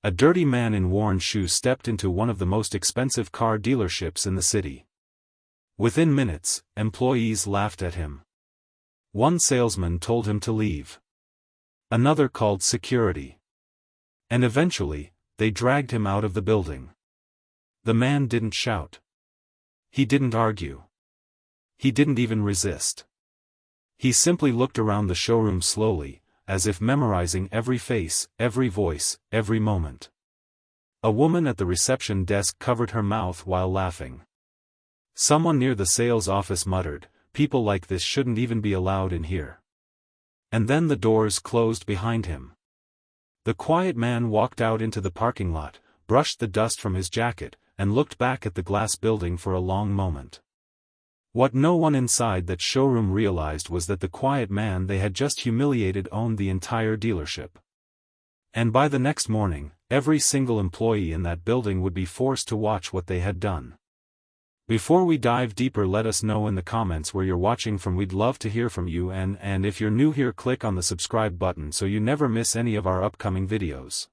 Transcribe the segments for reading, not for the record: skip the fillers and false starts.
A dirty man in worn shoes stepped into one of the most expensive car dealerships in the city. Within minutes, employees laughed at him. One salesman told him to leave. Another called security. And eventually, they dragged him out of the building. The man didn't shout. He didn't argue. He didn't even resist. He simply looked around the showroom slowly, as if memorizing every face, every voice, every moment. A woman at the reception desk covered her mouth while laughing. Someone near the sales office muttered, "People like this shouldn't even be allowed in here." And then the doors closed behind him. The quiet man walked out into the parking lot, brushed the dust from his jacket, and looked back at the glass building for a long moment. What no one inside that showroom realized was that the quiet man they had just humiliated owned the entire dealership. And by the next morning, every single employee in that building would be forced to watch what they had done. Before we dive deeper, let us know in the comments where you're watching from. We'd love to hear from you, and if you're new here, click on the subscribe button so you never miss any of our upcoming videos.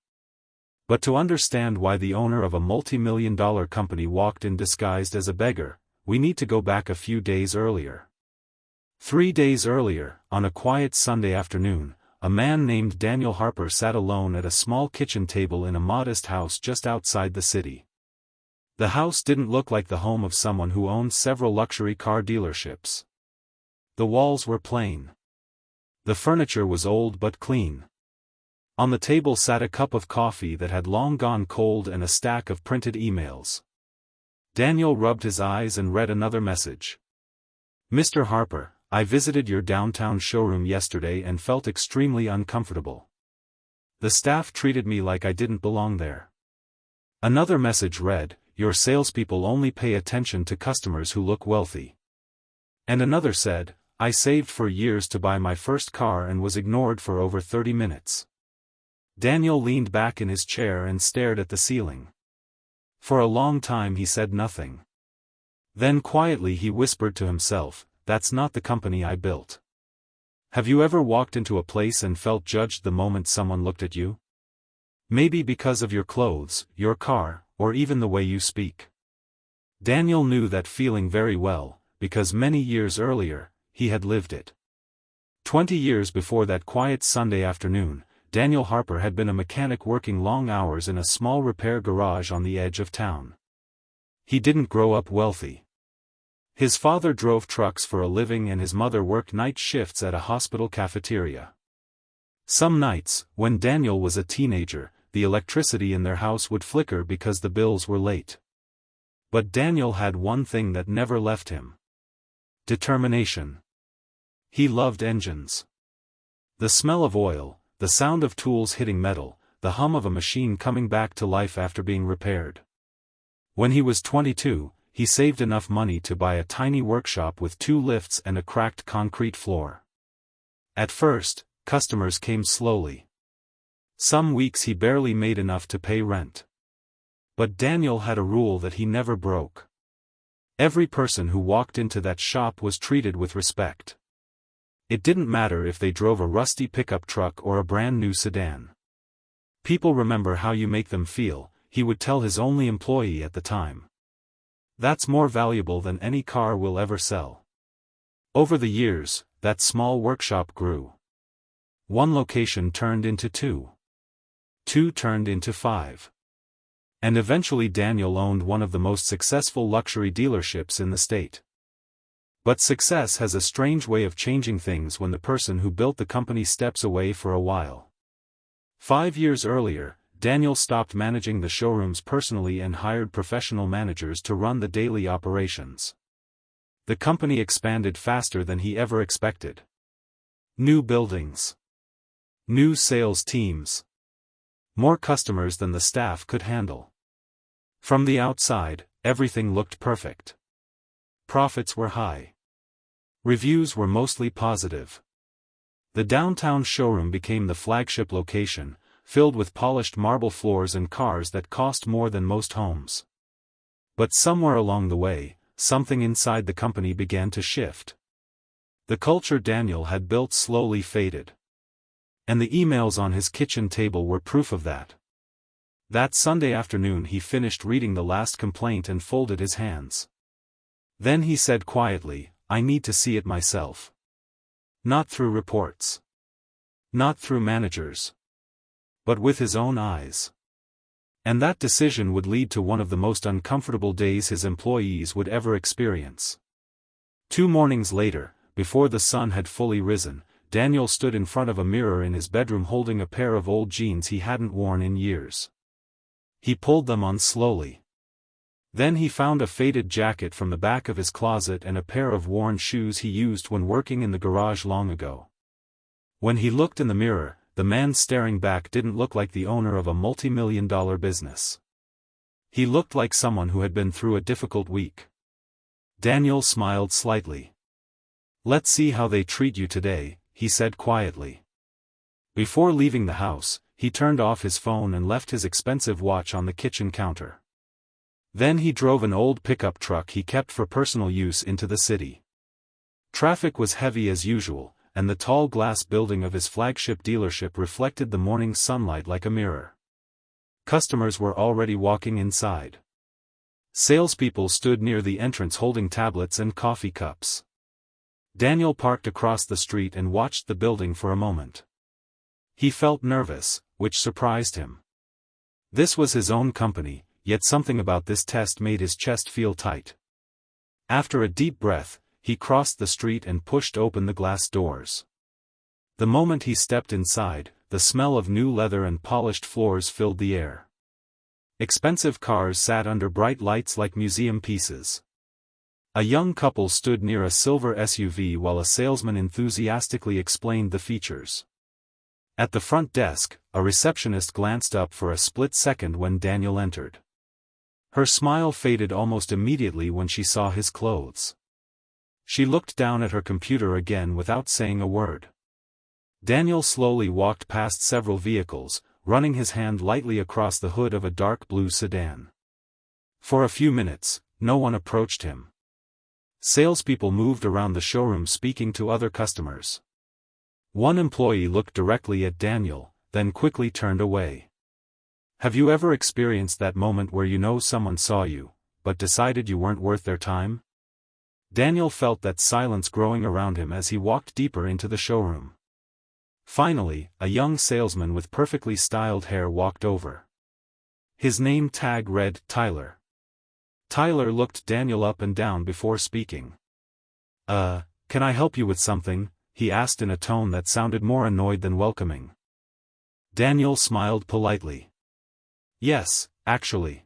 But to understand why the owner of a multi-million-dollar company walked in disguised as a beggar, we need to go back a few days earlier. 3 days earlier, on a quiet Sunday afternoon, a man named Daniel Harper sat alone at a small kitchen table in a modest house just outside the city. The house didn't look like the home of someone who owned several luxury car dealerships. The walls were plain. The furniture was old but clean. On the table sat a cup of coffee that had long gone cold and a stack of printed emails. Daniel rubbed his eyes and read another message. "Mr. Harper, I visited your downtown showroom yesterday and felt extremely uncomfortable. The staff treated me like I didn't belong there." Another message read, "Your salespeople only pay attention to customers who look wealthy." And another said, "I saved for years to buy my first car and was ignored for over 30 minutes. Daniel leaned back in his chair and stared at the ceiling. For a long time he said nothing. Then quietly he whispered to himself, "That's not the company I built." Have you ever walked into a place and felt judged the moment someone looked at you? Maybe because of your clothes, your car, or even the way you speak. Daniel knew that feeling very well, because many years earlier, he had lived it. 20 years before that quiet Sunday afternoon, Daniel Harper had been a mechanic working long hours in a small repair garage on the edge of town. He didn't grow up wealthy. His father drove trucks for a living and his mother worked night shifts at a hospital cafeteria. Some nights, when Daniel was a teenager, the electricity in their house would flicker because the bills were late. But Daniel had one thing that never left him: determination. He loved engines. The smell of oil, the sound of tools hitting metal, the hum of a machine coming back to life after being repaired. When he was 22, he saved enough money to buy a tiny workshop with 2 lifts and a cracked concrete floor. At first, customers came slowly. Some weeks he barely made enough to pay rent. But Daniel had a rule that he never broke. Every person who walked into that shop was treated with respect. It didn't matter if they drove a rusty pickup truck or a brand new sedan. "People remember how you make them feel," he would tell his only employee at the time. "That's more valuable than any car will ever sell." Over the years, that small workshop grew. 1 location turned into 2. 2 turned into 5. And eventually Daniel owned one of the most successful luxury dealerships in the state. But success has a strange way of changing things when the person who built the company steps away for a while. 5 years earlier, Daniel stopped managing the showrooms personally and hired professional managers to run the daily operations. The company expanded faster than he ever expected. New buildings. New sales teams. More customers than the staff could handle. From the outside, everything looked perfect. Profits were high. Reviews were mostly positive. The downtown showroom became the flagship location, filled with polished marble floors and cars that cost more than most homes. But somewhere along the way, something inside the company began to shift. The culture Daniel had built slowly faded. And the emails on his kitchen table were proof of that. That Sunday afternoon he finished reading the last complaint and folded his hands. Then he said quietly, "I need to see it myself. Not through reports. Not through managers. But with his own eyes." And that decision would lead to one of the most uncomfortable days his employees would ever experience. 2 mornings later, before the sun had fully risen, Daniel stood in front of a mirror in his bedroom holding a pair of old jeans he hadn't worn in years. He pulled them on slowly. Then he found a faded jacket from the back of his closet and a pair of worn shoes he used when working in the garage long ago. When he looked in the mirror, the man staring back didn't look like the owner of a multi-million-dollar business. He looked like someone who had been through a difficult week. Daniel smiled slightly. "Let's see how they treat you today," he said quietly. Before leaving the house, he turned off his phone and left his expensive watch on the kitchen counter. Then he drove an old pickup truck he kept for personal use into the city. Traffic was heavy as usual, and the tall glass building of his flagship dealership reflected the morning sunlight like a mirror. Customers were already walking inside. Salespeople stood near the entrance holding tablets and coffee cups. Daniel parked across the street and watched the building for a moment. He felt nervous, which surprised him. This was his own company, yet something about this test made his chest feel tight. After a deep breath, he crossed the street and pushed open the glass doors. The moment he stepped inside, the smell of new leather and polished floors filled the air. Expensive cars sat under bright lights like museum pieces. A young couple stood near a silver SUV while a salesman enthusiastically explained the features. At the front desk, a receptionist glanced up for a split second when Daniel entered. Her smile faded almost immediately when she saw his clothes. She looked down at her computer again without saying a word. Daniel slowly walked past several vehicles, running his hand lightly across the hood of a dark blue sedan. For a few minutes, no one approached him. Salespeople moved around the showroom speaking to other customers. One employee looked directly at Daniel, then quickly turned away. Have you ever experienced that moment where you know someone saw you, but decided you weren't worth their time? Daniel felt that silence growing around him as he walked deeper into the showroom. Finally, a young salesman with perfectly styled hair walked over. His name tag read Tyler. Tyler looked Daniel up and down before speaking. Can I help you with something?" he asked in a tone that sounded more annoyed than welcoming. Daniel smiled politely. "Yes, actually.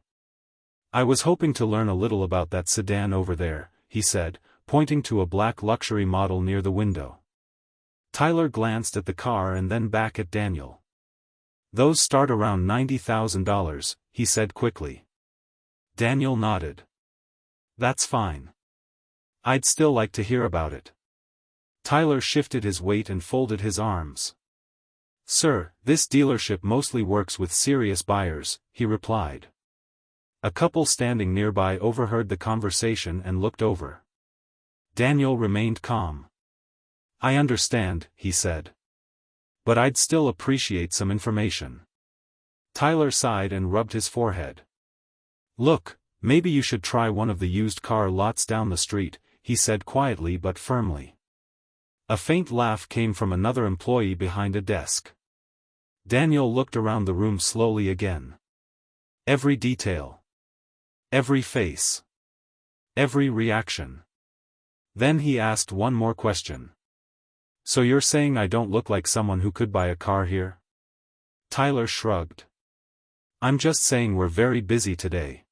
I was hoping to learn a little about that sedan over there," he said, pointing to a black luxury model near the window. Tyler glanced at the car and then back at Daniel. "Those start around $90,000, he said quickly. Daniel nodded. "That's fine. I'd still like to hear about it." Tyler shifted his weight and folded his arms. "Sir, this dealership mostly works with serious buyers," he replied. A couple standing nearby overheard the conversation and looked over. Daniel remained calm. "I understand," he said. "But I'd still appreciate some information." Tyler sighed and rubbed his forehead. "Look, maybe you should try one of the used car lots down the street," he said quietly but firmly. A faint laugh came from another employee behind a desk. Daniel looked around the room slowly again. Every detail. Every face. Every reaction. Then he asked one more question. "So you're saying I don't look like someone who could buy a car here?" Tyler shrugged. "I'm just saying we're very busy today."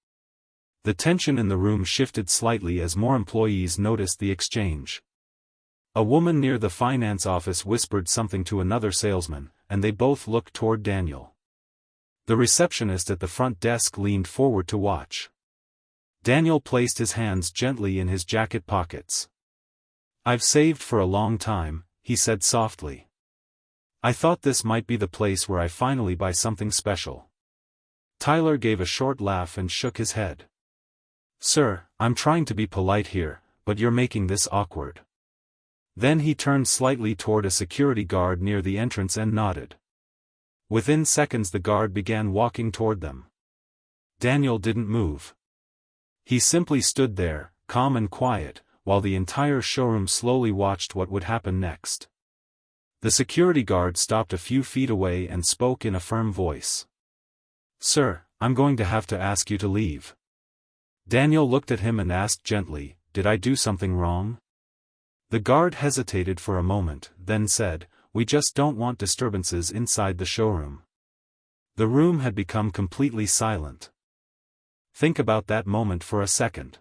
The tension in the room shifted slightly as more employees noticed the exchange. A woman near the finance office whispered something to another salesman, and they both looked toward Daniel. The receptionist at the front desk leaned forward to watch. Daniel placed his hands gently in his jacket pockets. "I've saved for a long time," he said softly. "I thought this might be the place where I finally buy something special." Tyler gave a short laugh and shook his head. "Sir, I'm trying to be polite here, but you're making this awkward." Then he turned slightly toward a security guard near the entrance and nodded. Within seconds the guard began walking toward them. Daniel didn't move. He simply stood there, calm and quiet, while the entire showroom slowly watched what would happen next. The security guard stopped a few feet away and spoke in a firm voice. "Sir, I'm going to have to ask you to leave." Daniel looked at him and asked gently, "Did I do something wrong?" The guard hesitated for a moment, then said, "We just don't want disturbances inside the showroom." The room had become completely silent. Think about that moment for a second.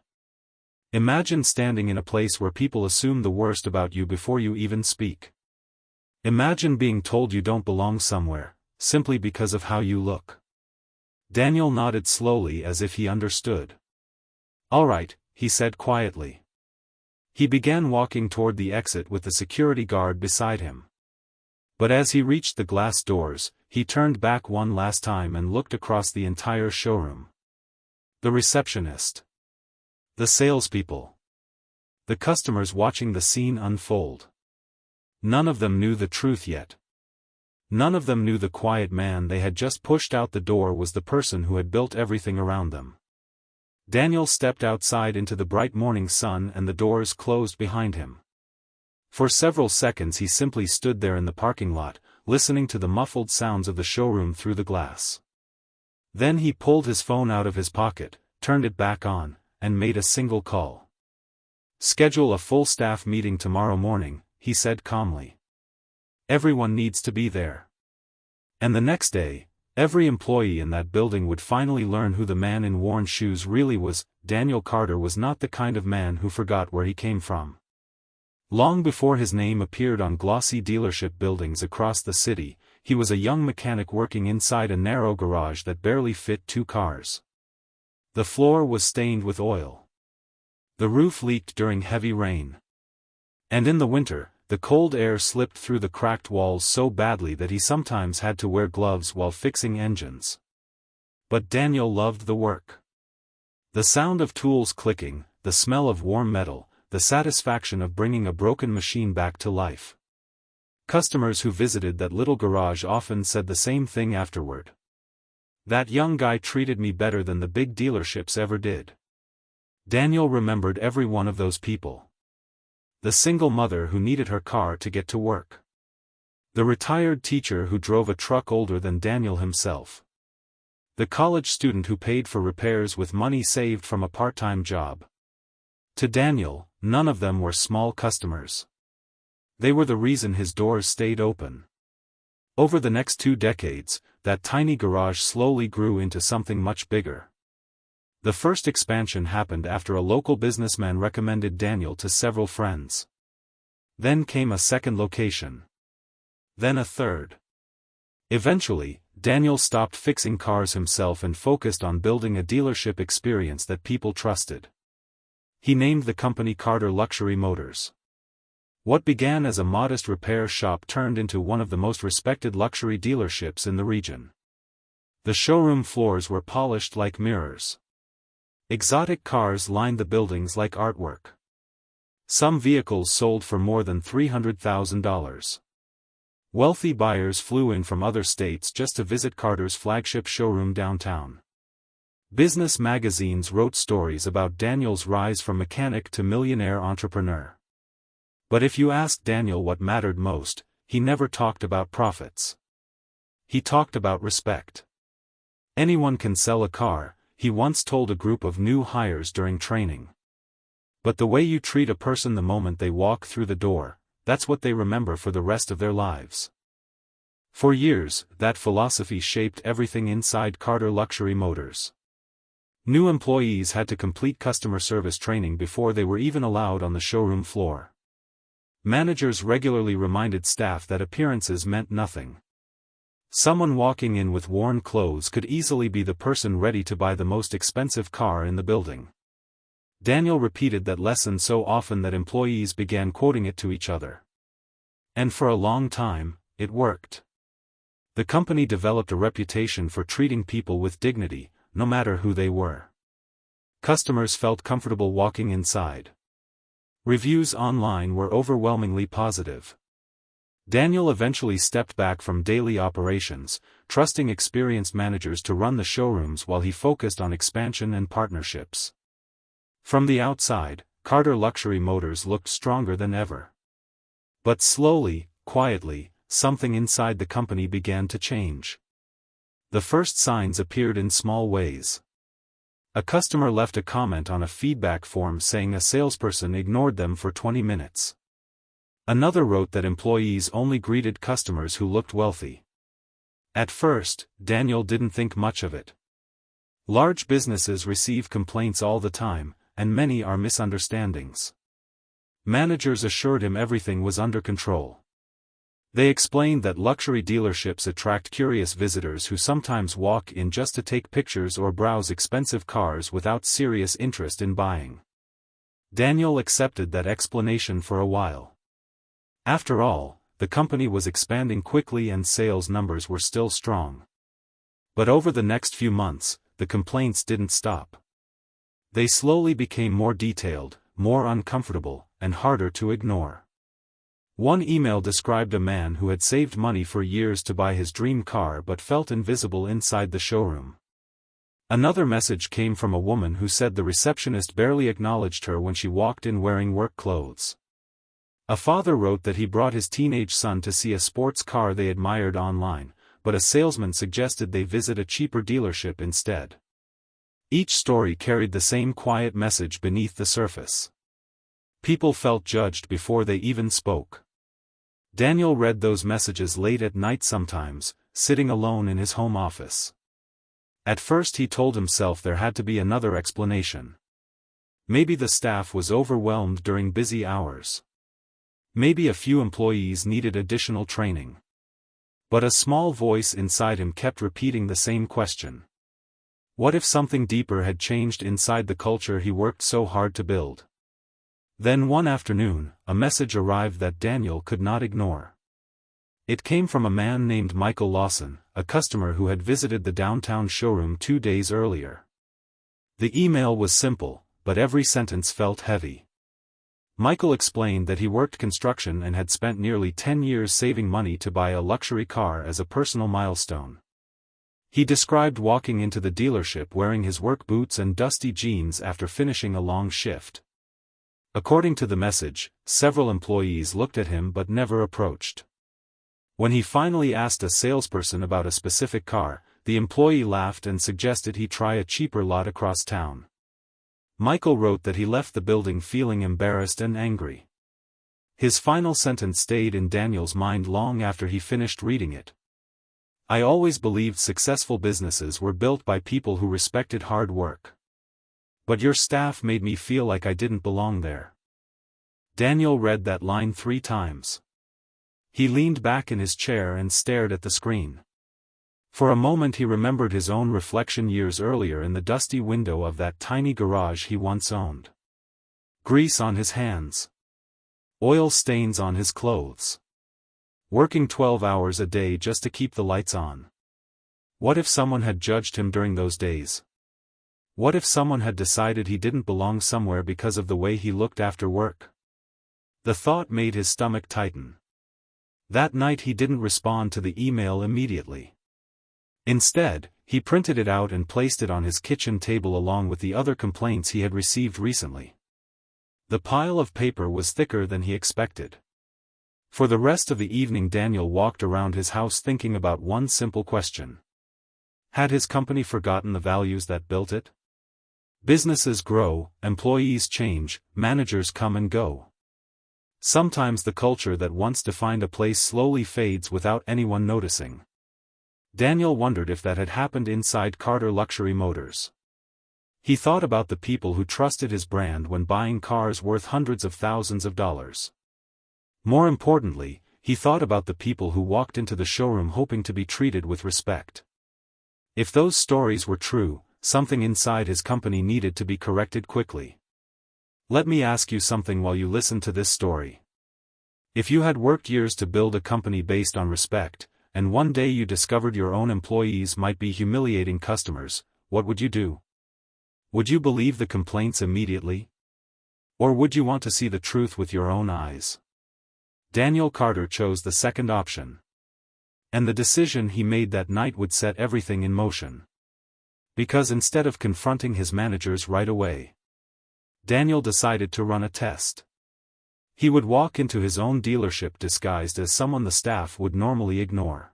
Imagine standing in a place where people assume the worst about you before you even speak. Imagine being told you don't belong somewhere, simply because of how you look. Daniel nodded slowly as if he understood. "All right," he said quietly. He began walking toward the exit with the security guard beside him. But as he reached the glass doors, he turned back one last time and looked across the entire showroom. The receptionist. The salespeople. The customers watching the scene unfold. None of them knew the truth yet. None of them knew the quiet man they had just pushed out the door was the person who had built everything around them. Daniel stepped outside into the bright morning sun and the doors closed behind him. For several seconds he simply stood there in the parking lot, listening to the muffled sounds of the showroom through the glass. Then he pulled his phone out of his pocket, turned it back on, and made a single call. "Schedule a full staff meeting tomorrow morning," he said calmly. "Everyone needs to be there." And the next day, every employee in that building would finally learn who the man in worn shoes really was. Daniel Carter was not the kind of man who forgot where he came from. Long before his name appeared on glossy dealership buildings across the city, he was a young mechanic working inside a narrow garage that barely fit 2 cars. The floor was stained with oil. The roof leaked during heavy rain. And in the winter, the cold air slipped through the cracked walls so badly that he sometimes had to wear gloves while fixing engines. But Daniel loved the work. The sound of tools clicking, the smell of warm metal, the satisfaction of bringing a broken machine back to life. Customers who visited that little garage often said the same thing afterward. "That young guy treated me better than the big dealerships ever did." Daniel remembered every one of those people. The single mother who needed her car to get to work. The retired teacher who drove a truck older than Daniel himself. The college student who paid for repairs with money saved from a part-time job. To Daniel, none of them were small customers. They were the reason his doors stayed open. Over the next 2 decades, that tiny garage slowly grew into something much bigger. The first expansion happened after a local businessman recommended Daniel to several friends. Then came a second location. Then a third. Eventually, Daniel stopped fixing cars himself and focused on building a dealership experience that people trusted. He named the company Carter Luxury Motors. What began as a modest repair shop turned into one of the most respected luxury dealerships in the region. The showroom floors were polished like mirrors. Exotic cars lined the buildings like artwork. Some vehicles sold for more than $300,000. Wealthy buyers flew in from other states just to visit Carter's flagship showroom downtown. Business magazines wrote stories about Daniel's rise from mechanic to millionaire entrepreneur. But if you asked Daniel what mattered most, he never talked about profits. He talked about respect. "Anyone can sell a car," he once told a group of new hires during training. "But the way you treat a person the moment they walk through the door, that's what they remember for the rest of their lives." For years, that philosophy shaped everything inside Carter Luxury Motors. New employees had to complete customer service training before they were even allowed on the showroom floor. Managers regularly reminded staff that appearances meant nothing. Someone walking in with worn clothes could easily be the person ready to buy the most expensive car in the building. Daniel repeated that lesson so often that employees began quoting it to each other. And for a long time, it worked. The company developed a reputation for treating people with dignity, no matter who they were. Customers felt comfortable walking inside. Reviews online were overwhelmingly positive. Daniel eventually stepped back from daily operations, trusting experienced managers to run the showrooms while he focused on expansion and partnerships. From the outside, Carter Luxury Motors looked stronger than ever. But slowly, quietly, something inside the company began to change. The first signs appeared in small ways. A customer left a comment on a feedback form saying a salesperson ignored them for 20 minutes. Another wrote that employees only greeted customers who looked wealthy. At first, Daniel didn't think much of it. Large businesses receive complaints all the time, and many are misunderstandings. Managers assured him everything was under control. They explained that luxury dealerships attract curious visitors who sometimes walk in just to take pictures or browse expensive cars without serious interest in buying. Daniel accepted that explanation for a while. After all, the company was expanding quickly and sales numbers were still strong. But over the next few months, the complaints didn't stop. They slowly became more detailed, more uncomfortable, and harder to ignore. One email described a man who had saved money for years to buy his dream car but felt invisible inside the showroom. Another message came from a woman who said the receptionist barely acknowledged her when she walked in wearing work clothes. A father wrote that he brought his teenage son to see a sports car they admired online, but a salesman suggested they visit a cheaper dealership instead. Each story carried the same quiet message beneath the surface. People felt judged before they even spoke. Daniel read those messages late at night sometimes, sitting alone in his home office. At first he told himself there had to be another explanation. Maybe the staff was overwhelmed during busy hours. Maybe a few employees needed additional training. But a small voice inside him kept repeating the same question. What if something deeper had changed inside the culture he worked so hard to build? Then one afternoon, a message arrived that Daniel could not ignore. It came from a man named Michael Lawson, a customer who had visited the downtown showroom 2 days earlier. The email was simple, but every sentence felt heavy. Michael explained that he worked construction and had spent nearly 10 years saving money to buy a luxury car as a personal milestone. He described walking into the dealership wearing his work boots and dusty jeans after finishing a long shift. According to the message, several employees looked at him but never approached. When he finally asked a salesperson about a specific car, the employee laughed and suggested he try a cheaper lot across town. Michael wrote that he left the building feeling embarrassed and angry. His final sentence stayed in Daniel's mind long after he finished reading it. I always believed successful businesses were built by people who respected hard work. But your staff made me feel like I didn't belong there. Daniel read that line 3 times. He leaned back in his chair and stared at the screen. For a moment he remembered his own reflection years earlier in the dusty window of that tiny garage he once owned. Grease on his hands. Oil stains on his clothes. Working 12 hours a day just to keep the lights on. What if someone had judged him during those days? What if someone had decided he didn't belong somewhere because of the way he looked after work? The thought made his stomach tighten. That night he didn't respond to the email immediately. Instead, he printed it out and placed it on his kitchen table along with the other complaints he had received recently. The pile of paper was thicker than he expected. For the rest of the evening Daniel walked around his house thinking about one simple question. Had his company forgotten the values that built it? Businesses grow, employees change, managers come and go. Sometimes the culture that once defined a place slowly fades without anyone noticing. Daniel wondered if that had happened inside Carter Luxury Motors. He thought about the people who trusted his brand when buying cars worth hundreds of thousands of dollars. More importantly, he thought about the people who walked into the showroom hoping to be treated with respect. If those stories were true, something inside his company needed to be corrected quickly. Let me ask you something while you listen to this story. If you had worked years to build a company based on respect, and one day you discovered your own employees might be humiliating customers, what would you do? Would you believe the complaints immediately? Or would you want to see the truth with your own eyes? Daniel Carter chose the second option. And the decision he made that night would set everything in motion. Because instead of confronting his managers right away, Daniel decided to run a test. He would walk into his own dealership disguised as someone the staff would normally ignore.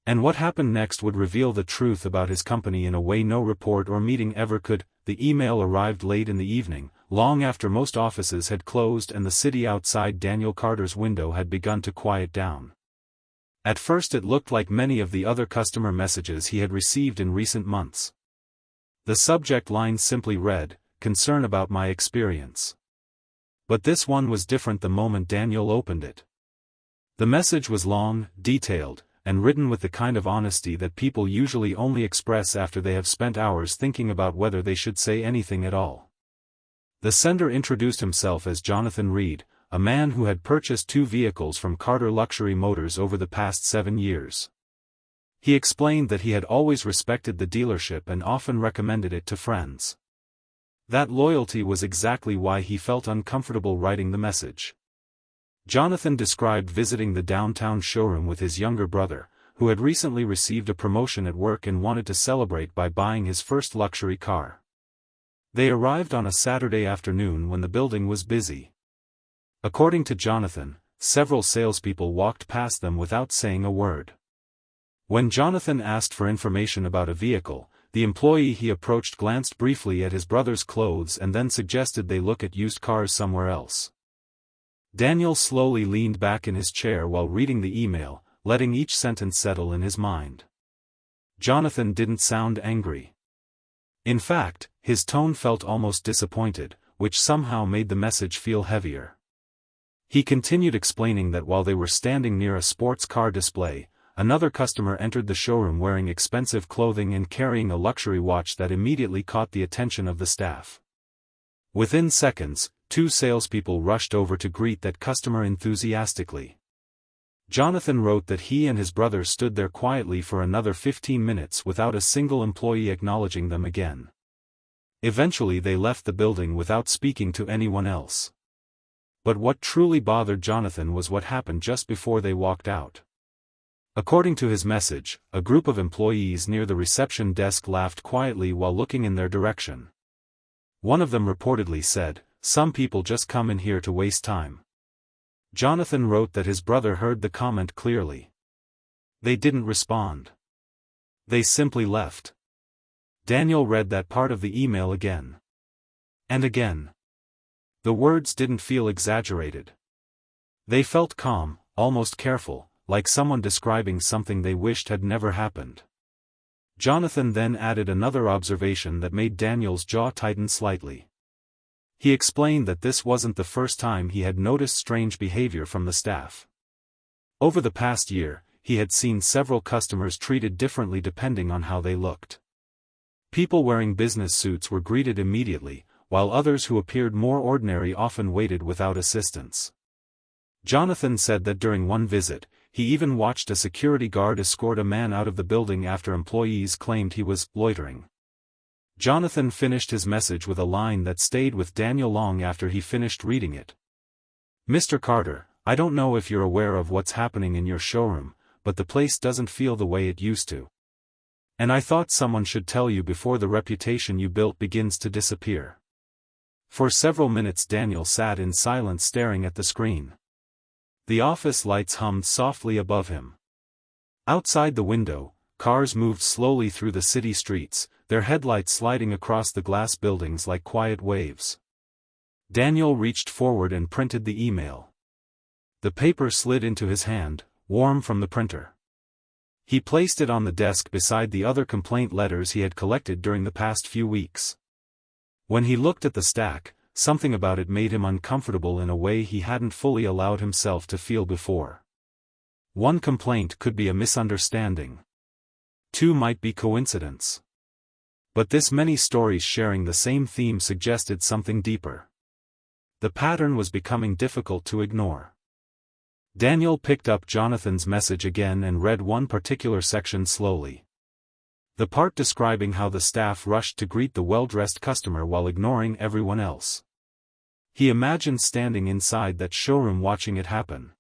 And what happened next would reveal the truth about his company in a way no report or meeting ever could. The email arrived late in the evening, long after most offices had closed and the city outside Daniel Carter's window had begun to quiet down. At first it looked like many of the other customer messages he had received in recent months. The subject line simply read, "Concern about my experience." But this one was different the moment Daniel opened it. The message was long, detailed, and written with the kind of honesty that people usually only express after they have spent hours thinking about whether they should say anything at all. The sender introduced himself as Jonathan Reed, a man who had purchased 2 vehicles from Carter Luxury Motors over the past 7 years. He explained that he had always respected the dealership and often recommended it to friends. That loyalty was exactly why he felt uncomfortable writing the message. Jonathan described visiting the downtown showroom with his younger brother, who had recently received a promotion at work and wanted to celebrate by buying his first luxury car. They arrived on a Saturday afternoon when the building was busy. According to Jonathan, several salespeople walked past them without saying a word. When Jonathan asked for information about a vehicle, the employee he approached glanced briefly at his brother's clothes and then suggested they look at used cars somewhere else. Daniel slowly leaned back in his chair while reading the email, letting each sentence settle in his mind. Jonathan didn't sound angry. In fact, his tone felt almost disappointed, which somehow made the message feel heavier. He continued explaining that while they were standing near a sports car display, another customer entered the showroom wearing expensive clothing and carrying a luxury watch that immediately caught the attention of the staff. Within seconds, 2 salespeople rushed over to greet that customer enthusiastically. Jonathan wrote that he and his brother stood there quietly for another 15 minutes without a single employee acknowledging them again. Eventually they left the building without speaking to anyone else. But what truly bothered Jonathan was what happened just before they walked out. According to his message, a group of employees near the reception desk laughed quietly while looking in their direction. One of them reportedly said, "Some people just come in here to waste time." Jonathan wrote that his brother heard the comment clearly. They didn't respond. They simply left. Daniel read that part of the email again. And again. The words didn't feel exaggerated. They felt calm, almost careful, like someone describing something they wished had never happened. Jonathan then added another observation that made Daniel's jaw tighten slightly. He explained that this wasn't the first time he had noticed strange behavior from the staff. Over the past year, he had seen several customers treated differently depending on how they looked. People wearing business suits were greeted immediately, while others who appeared more ordinary often waited without assistance. Jonathan said that during one visit, he even watched a security guard escort a man out of the building after employees claimed he was loitering. Jonathan finished his message with a line that stayed with Daniel long after he finished reading it. "Mr. Carter, I don't know if you're aware of what's happening in your showroom, but the place doesn't feel the way it used to. And I thought someone should tell you before the reputation you built begins to disappear." For several minutes Daniel sat in silence staring at the screen. The office lights hummed softly above him. Outside the window, cars moved slowly through the city streets, their headlights sliding across the glass buildings like quiet waves. Daniel reached forward and printed the email. The paper slid into his hand, warm from the printer. He placed it on the desk beside the other complaint letters he had collected during the past few weeks. When he looked at the stack, something about it made him uncomfortable in a way he hadn't fully allowed himself to feel before. One complaint could be a misunderstanding. 2 might be coincidence. But this many stories sharing the same theme suggested something deeper. The pattern was becoming difficult to ignore. Daniel picked up Jonathan's message again and read one particular section slowly. The part describing how the staff rushed to greet the well-dressed customer while ignoring everyone else. He imagined standing inside that showroom watching it happen.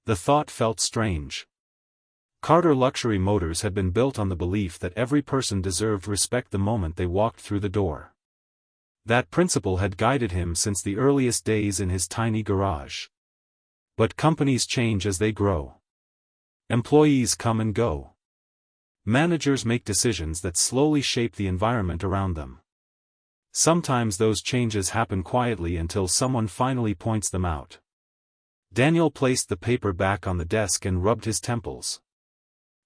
The thought felt strange. Carter Luxury Motors had been built on the belief that every person deserved respect the moment they walked through the door. That principle had guided him since the earliest days in his tiny garage. But companies change as they grow. Employees come and go. Managers make decisions that slowly shape the environment around them. Sometimes those changes happen quietly until someone finally points them out. Daniel placed the paper back on the desk and rubbed his temples.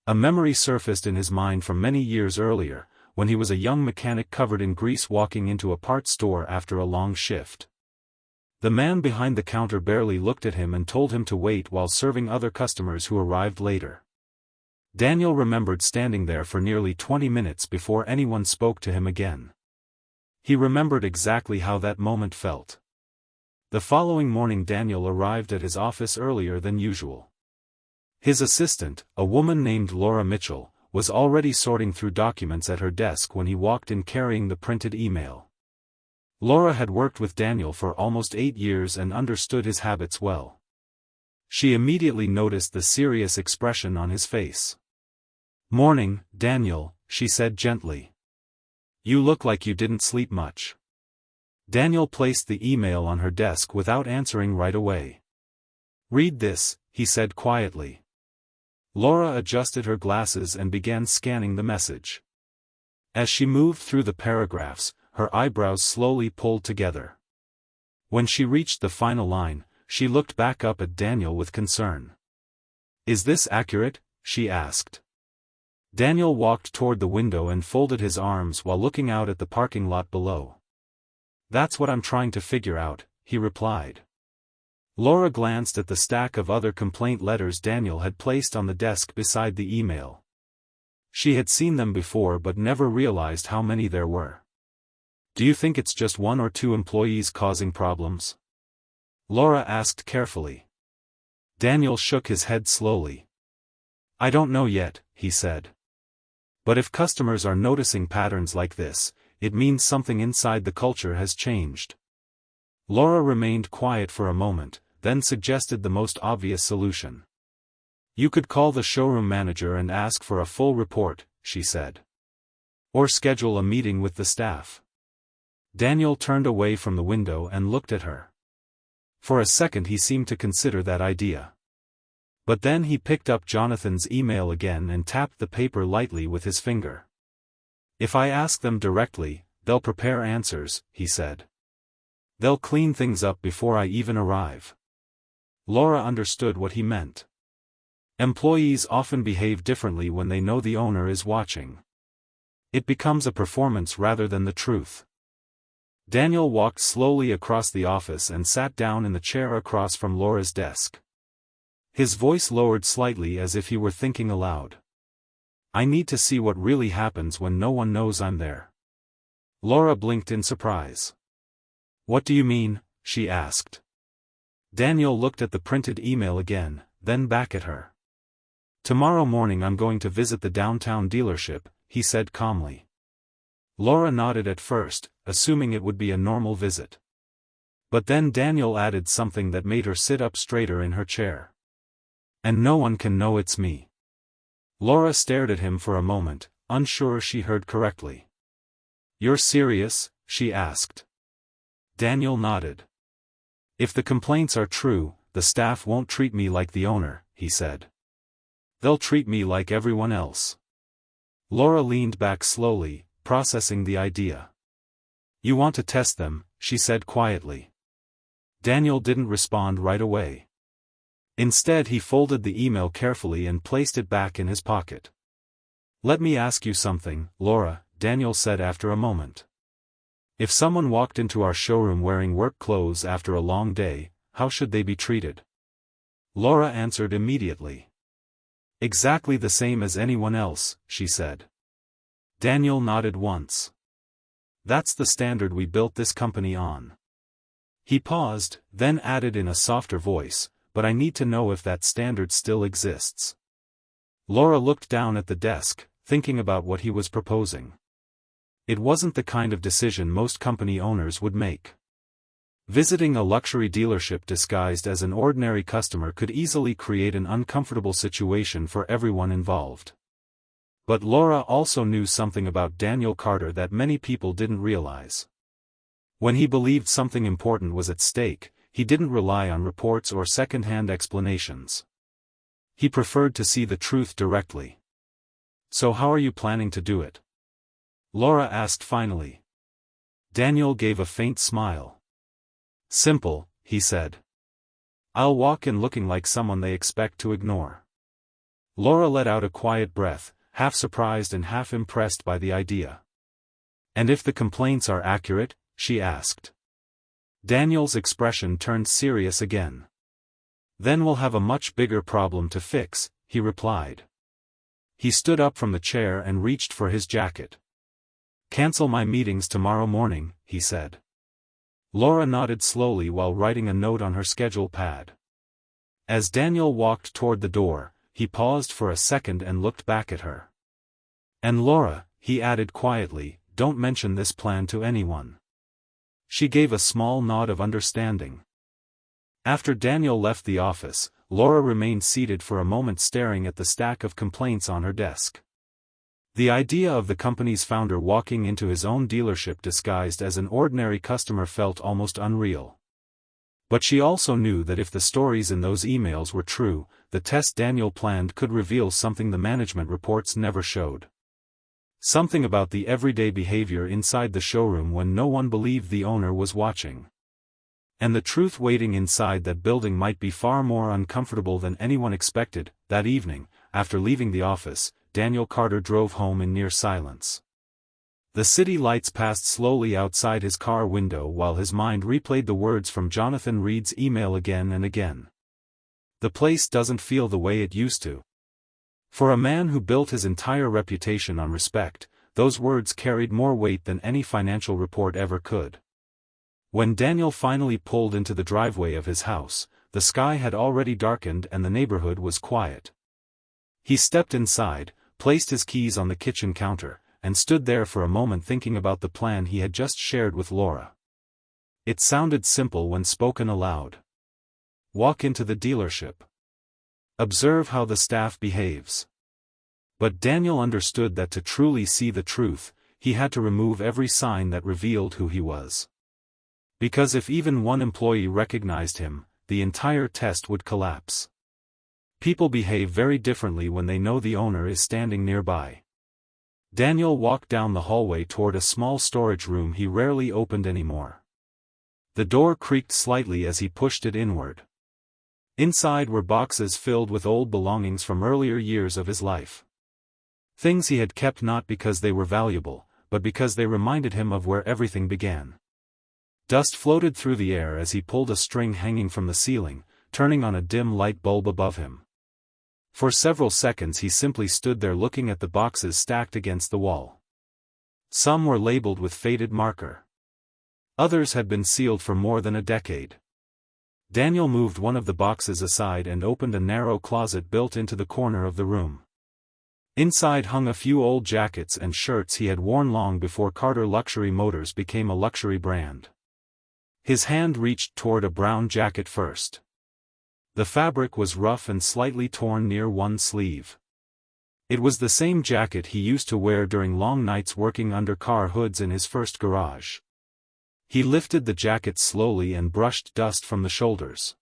A memory surfaced in his mind from many years earlier, when he was a young mechanic covered in grease walking into a parts store after a long shift. The man behind the counter barely looked at him and told him to wait while serving other customers who arrived later. Daniel remembered standing there for nearly 20 minutes before anyone spoke to him again. He remembered exactly how that moment felt. The following morning Daniel arrived at his office earlier than usual. His assistant, a woman named Laura Mitchell, was already sorting through documents at her desk when he walked in carrying the printed email. Laura had worked with Daniel for almost 8 years and understood his habits well. She immediately noticed the serious expression on his face. "Morning, Daniel," she said gently. "You look like you didn't sleep much." Daniel placed the email on her desk without answering right away. "Read this," he said quietly. Laura adjusted her glasses and began scanning the message. As she moved through the paragraphs, her eyebrows slowly pulled together. When she reached the final line, she looked back up at Daniel with concern. "Is this accurate?" she asked. Daniel walked toward the window and folded his arms while looking out at the parking lot below. "That's what I'm trying to figure out," he replied. Laura glanced at the stack of other complaint letters Daniel had placed on the desk beside the email. She had seen them before but never realized how many there were. "Do you think it's just 1 or 2 employees causing problems?" Laura asked carefully. Daniel shook his head slowly. "I don't know yet," he said. "But if customers are noticing patterns like this, it means something inside the culture has changed." Laura remained quiet for a moment, then suggested the most obvious solution. "You could call the showroom manager and ask for a full report," she said. "Or schedule a meeting with the staff." Daniel turned away from the window and looked at her. For a second he seemed to consider that idea. But then he picked up Jonathan's email again and tapped the paper lightly with his finger. "If I ask them directly, they'll prepare answers," he said. "They'll clean things up before I even arrive." Laura understood what he meant. Employees often behave differently when they know the owner is watching. It becomes a performance rather than the truth. Daniel walked slowly across the office and sat down in the chair across from Laura's desk. His voice lowered slightly as if he were thinking aloud. "I need to see what really happens when no one knows I'm there." Laura blinked in surprise. "What do you mean?" she asked. Daniel looked at the printed email again, then back at her. "Tomorrow morning I'm going to visit the downtown dealership," he said calmly. Laura nodded at first, assuming it would be a normal visit. But then Daniel added something that made her sit up straighter in her chair. "And no one can know it's me." Laura stared at him for a moment, unsure she heard correctly. "You're serious?" she asked. Daniel nodded. "If the complaints are true, the staff won't treat me like the owner," he said. "They'll treat me like everyone else." Laura leaned back slowly, processing the idea. "You want to test them," she said quietly. Daniel didn't respond right away. Instead he folded the email carefully and placed it back in his pocket. "Let me ask you something, Laura," Daniel said after a moment. "If someone walked into our showroom wearing work clothes after a long day, how should they be treated?" Laura answered immediately. "Exactly the same as anyone else," she said. Daniel nodded once. "That's the standard we built this company on." He paused, then added in a softer voice, "But I need to know if that standard still exists." Laura looked down at the desk, thinking about what he was proposing. It wasn't the kind of decision most company owners would make. Visiting a luxury dealership disguised as an ordinary customer could easily create an uncomfortable situation for everyone involved. But Laura also knew something about Daniel Carter that many people didn't realize. When he believed something important was at stake, he didn't rely on reports or second-hand explanations. He preferred to see the truth directly. "So how are you planning to do it?" Laura asked finally. Daniel gave a faint smile. "Simple," he said. "I'll walk in looking like someone they expect to ignore." Laura let out a quiet breath, half surprised and half impressed by the idea. "And if the complaints are accurate?" she asked. Daniel's expression turned serious again. "Then we'll have a much bigger problem to fix," he replied. He stood up from the chair and reached for his jacket. "Cancel my meetings tomorrow morning," he said. Laura nodded slowly while writing a note on her schedule pad. As Daniel walked toward the door, he paused for a second and looked back at her. "And Laura," he added quietly, "don't mention this plan to anyone." She gave a small nod of understanding. After Daniel left the office, Laura remained seated for a moment staring at the stack of complaints on her desk. The idea of the company's founder walking into his own dealership disguised as an ordinary customer felt almost unreal. But she also knew that if the stories in those emails were true, the test Daniel planned could reveal something the management reports never showed. Something about the everyday behavior inside the showroom when no one believed the owner was watching. And the truth waiting inside that building might be far more uncomfortable than anyone expected. That evening, after leaving the office, Daniel Carter drove home in near silence. The city lights passed slowly outside his car window while his mind replayed the words from Jonathan Reed's email again and again. "The place doesn't feel the way it used to." For a man who built his entire reputation on respect, those words carried more weight than any financial report ever could. When Daniel finally pulled into the driveway of his house, the sky had already darkened and the neighborhood was quiet. He stepped inside, placed his keys on the kitchen counter, and stood there for a moment thinking about the plan he had just shared with Laura. It sounded simple when spoken aloud. Walk into the dealership. Observe how the staff behaves. But Daniel understood that to truly see the truth, he had to remove every sign that revealed who he was. Because if even one employee recognized him, the entire test would collapse. People behave very differently when they know the owner is standing nearby. Daniel walked down the hallway toward a small storage room he rarely opened anymore. The door creaked slightly as he pushed it inward. Inside were boxes filled with old belongings from earlier years of his life. Things he had kept not because they were valuable, but because they reminded him of where everything began. Dust floated through the air as he pulled a string hanging from the ceiling, turning on a dim light bulb above him. For several seconds he simply stood there looking at the boxes stacked against the wall. Some were labeled with faded marker. Others had been sealed for more than a decade. Daniel moved one of the boxes aside and opened a narrow closet built into the corner of the room. Inside hung a few old jackets and shirts he had worn long before Carter Luxury Motors became a luxury brand. His hand reached toward a brown jacket first. The fabric was rough and slightly torn near one sleeve. It was the same jacket he used to wear during long nights working under car hoods in his first garage. He lifted the jacket slowly and brushed dust from the shoulders.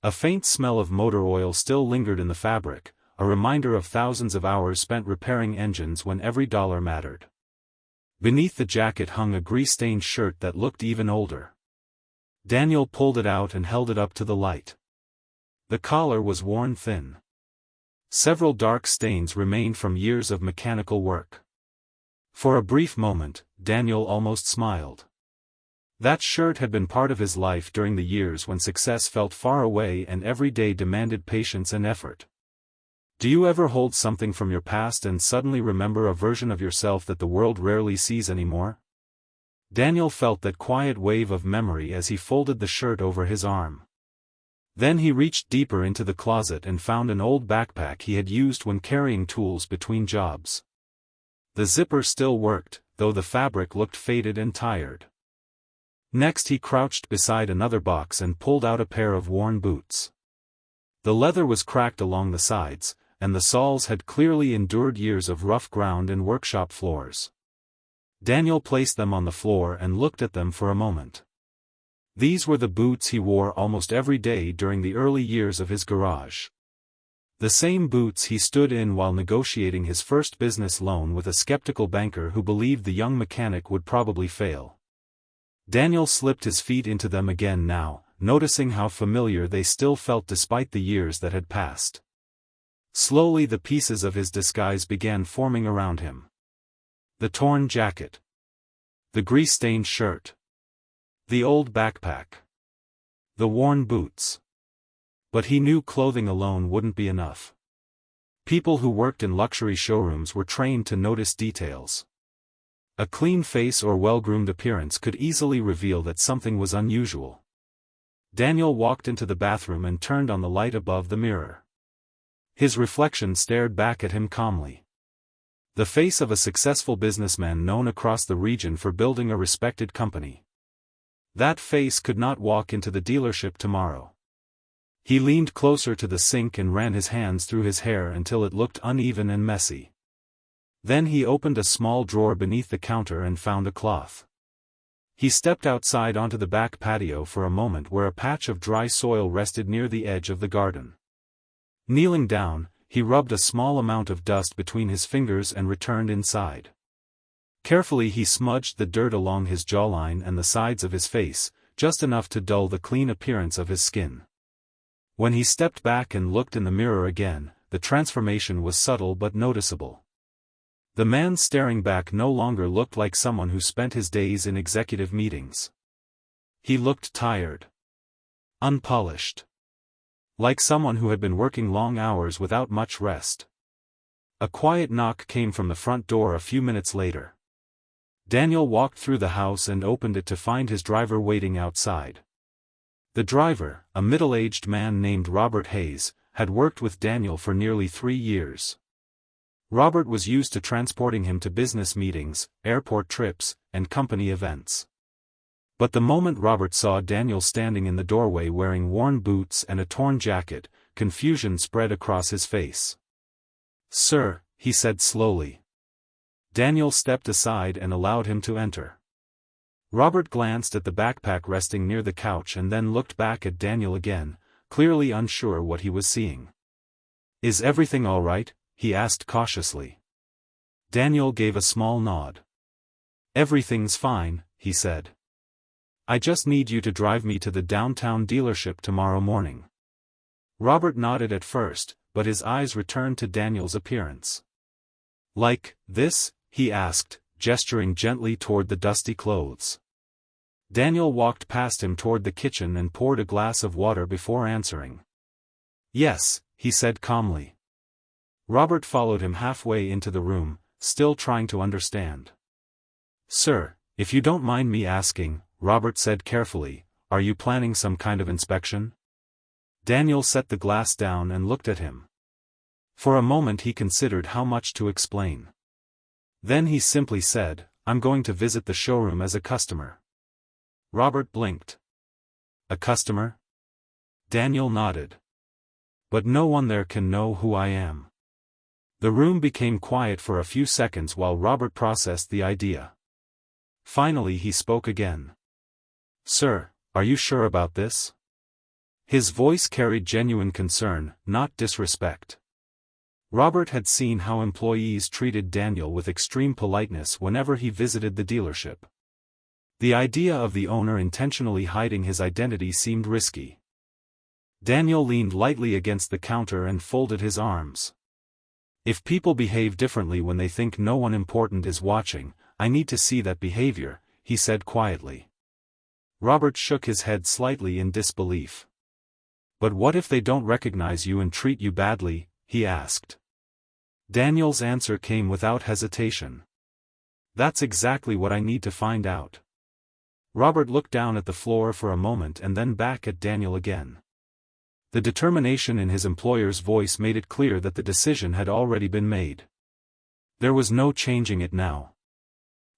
A faint smell of motor oil still lingered in the fabric, a reminder of thousands of hours spent repairing engines when every dollar mattered. Beneath the jacket hung a grease-stained shirt that looked even older. Daniel pulled it out and held it up to the light. The collar was worn thin. Several dark stains remained from years of mechanical work. For a brief moment, Daniel almost smiled. That shirt had been part of his life during the years when success felt far away and every day demanded patience and effort. Do you ever hold something from your past and suddenly remember a version of yourself that the world rarely sees anymore? Daniel felt that quiet wave of memory as he folded the shirt over his arm. Then he reached deeper into the closet and found an old backpack he had used when carrying tools between jobs. The zipper still worked, though the fabric looked faded and tired. Next he crouched beside another box and pulled out a pair of worn boots. The leather was cracked along the sides, and the soles had clearly endured years of rough ground and workshop floors. Daniel placed them on the floor and looked at them for a moment. These were the boots he wore almost every day during the early years of his garage. The same boots he stood in while negotiating his first business loan with a skeptical banker who believed the young mechanic would probably fail. Daniel slipped his feet into them again now, noticing how familiar they still felt despite the years that had passed. Slowly the pieces of his disguise began forming around him. The torn jacket. The grease-stained shirt. The old backpack. The worn boots. But he knew clothing alone wouldn't be enough. People who worked in luxury showrooms were trained to notice details. A clean face or well-groomed appearance could easily reveal that something was unusual. Daniel walked into the bathroom and turned on the light above the mirror. His reflection stared back at him calmly. The face of a successful businessman known across the region for building a respected company. That face could not walk into the dealership tomorrow. He leaned closer to the sink and ran his hands through his hair until it looked uneven and messy. Then he opened a small drawer beneath the counter and found a cloth. He stepped outside onto the back patio for a moment where a patch of dry soil rested near the edge of the garden. Kneeling down, he rubbed a small amount of dust between his fingers and returned inside. Carefully he smudged the dirt along his jawline and the sides of his face, just enough to dull the clean appearance of his skin. When he stepped back and looked in the mirror again, the transformation was subtle but noticeable. The man staring back no longer looked like someone who spent his days in executive meetings. He looked tired. Unpolished. Like someone who had been working long hours without much rest. A quiet knock came from the front door a few minutes later. Daniel walked through the house and opened it to find his driver waiting outside. The driver, a middle-aged man named Robert Hayes, had worked with Daniel for nearly 3 years. Robert was used to transporting him to business meetings, airport trips, and company events. But the moment Robert saw Daniel standing in the doorway wearing worn boots and a torn jacket, confusion spread across his face. "Sir," he said slowly. Daniel stepped aside and allowed him to enter. Robert glanced at the backpack resting near the couch and then looked back at Daniel again, clearly unsure what he was seeing. "Is everything all right?" he asked cautiously. Daniel gave a small nod. "Everything's fine," he said. "I just need you to drive me to the downtown dealership tomorrow morning." Robert nodded at first, but his eyes returned to Daniel's appearance. "Like this?" he asked, gesturing gently toward the dusty clothes. Daniel walked past him toward the kitchen and poured a glass of water before answering. "Yes," he said calmly. Robert followed him halfway into the room, still trying to understand. "Sir, if you don't mind me asking," Robert said carefully, "are you planning some kind of inspection?" Daniel set the glass down and looked at him. For a moment he considered how much to explain. Then he simply said, "I'm going to visit the showroom as a customer." Robert blinked. "A customer?" Daniel nodded. "But no one there can know who I am." The room became quiet for a few seconds while Robert processed the idea. Finally he spoke again. "Sir, are you sure about this?" His voice carried genuine concern, not disrespect. Robert had seen how employees treated Daniel with extreme politeness whenever he visited the dealership. The idea of the owner intentionally hiding his identity seemed risky. Daniel leaned lightly against the counter and folded his arms. "If people behave differently when they think no one important is watching, I need to see that behavior," he said quietly. Robert shook his head slightly in disbelief. "But what if they don't recognize you and treat you badly?" he asked. Daniel's answer came without hesitation. "That's exactly what I need to find out." Robert looked down at the floor for a moment and then back at Daniel again. The determination in his employer's voice made it clear that the decision had already been made. There was no changing it now.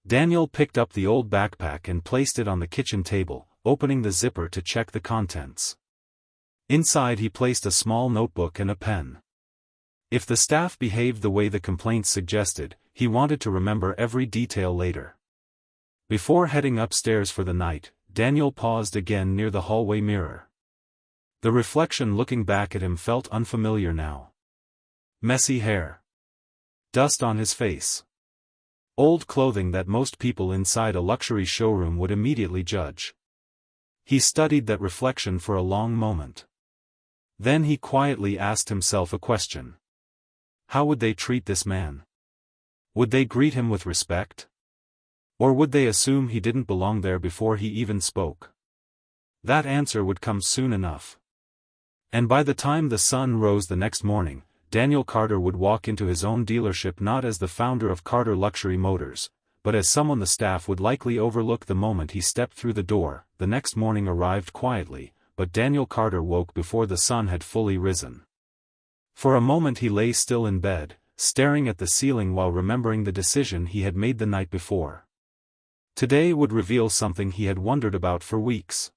Daniel picked up the old backpack and placed it on the kitchen table, opening the zipper to check the contents. Inside he placed a small notebook and a pen. If the staff behaved the way the complaints suggested, he wanted to remember every detail later. Before heading upstairs for the night, Daniel paused again near the hallway mirror. The reflection looking back at him felt unfamiliar now. Messy hair. Dust on his face. Old clothing that most people inside a luxury showroom would immediately judge. He studied that reflection for a long moment. Then he quietly asked himself a question. How would they treat this man? Would they greet him with respect? Or would they assume he didn't belong there before he even spoke? That answer would come soon enough. And by the time the sun rose the next morning, Daniel Carter would walk into his own dealership not as the founder of Carter Luxury Motors, but as someone the staff would likely overlook the moment he stepped through the door. The next morning arrived quietly, but Daniel Carter woke before the sun had fully risen. For a moment he lay still in bed, staring at the ceiling while remembering the decision he had made the night before. Today would reveal something he had wondered about for weeks.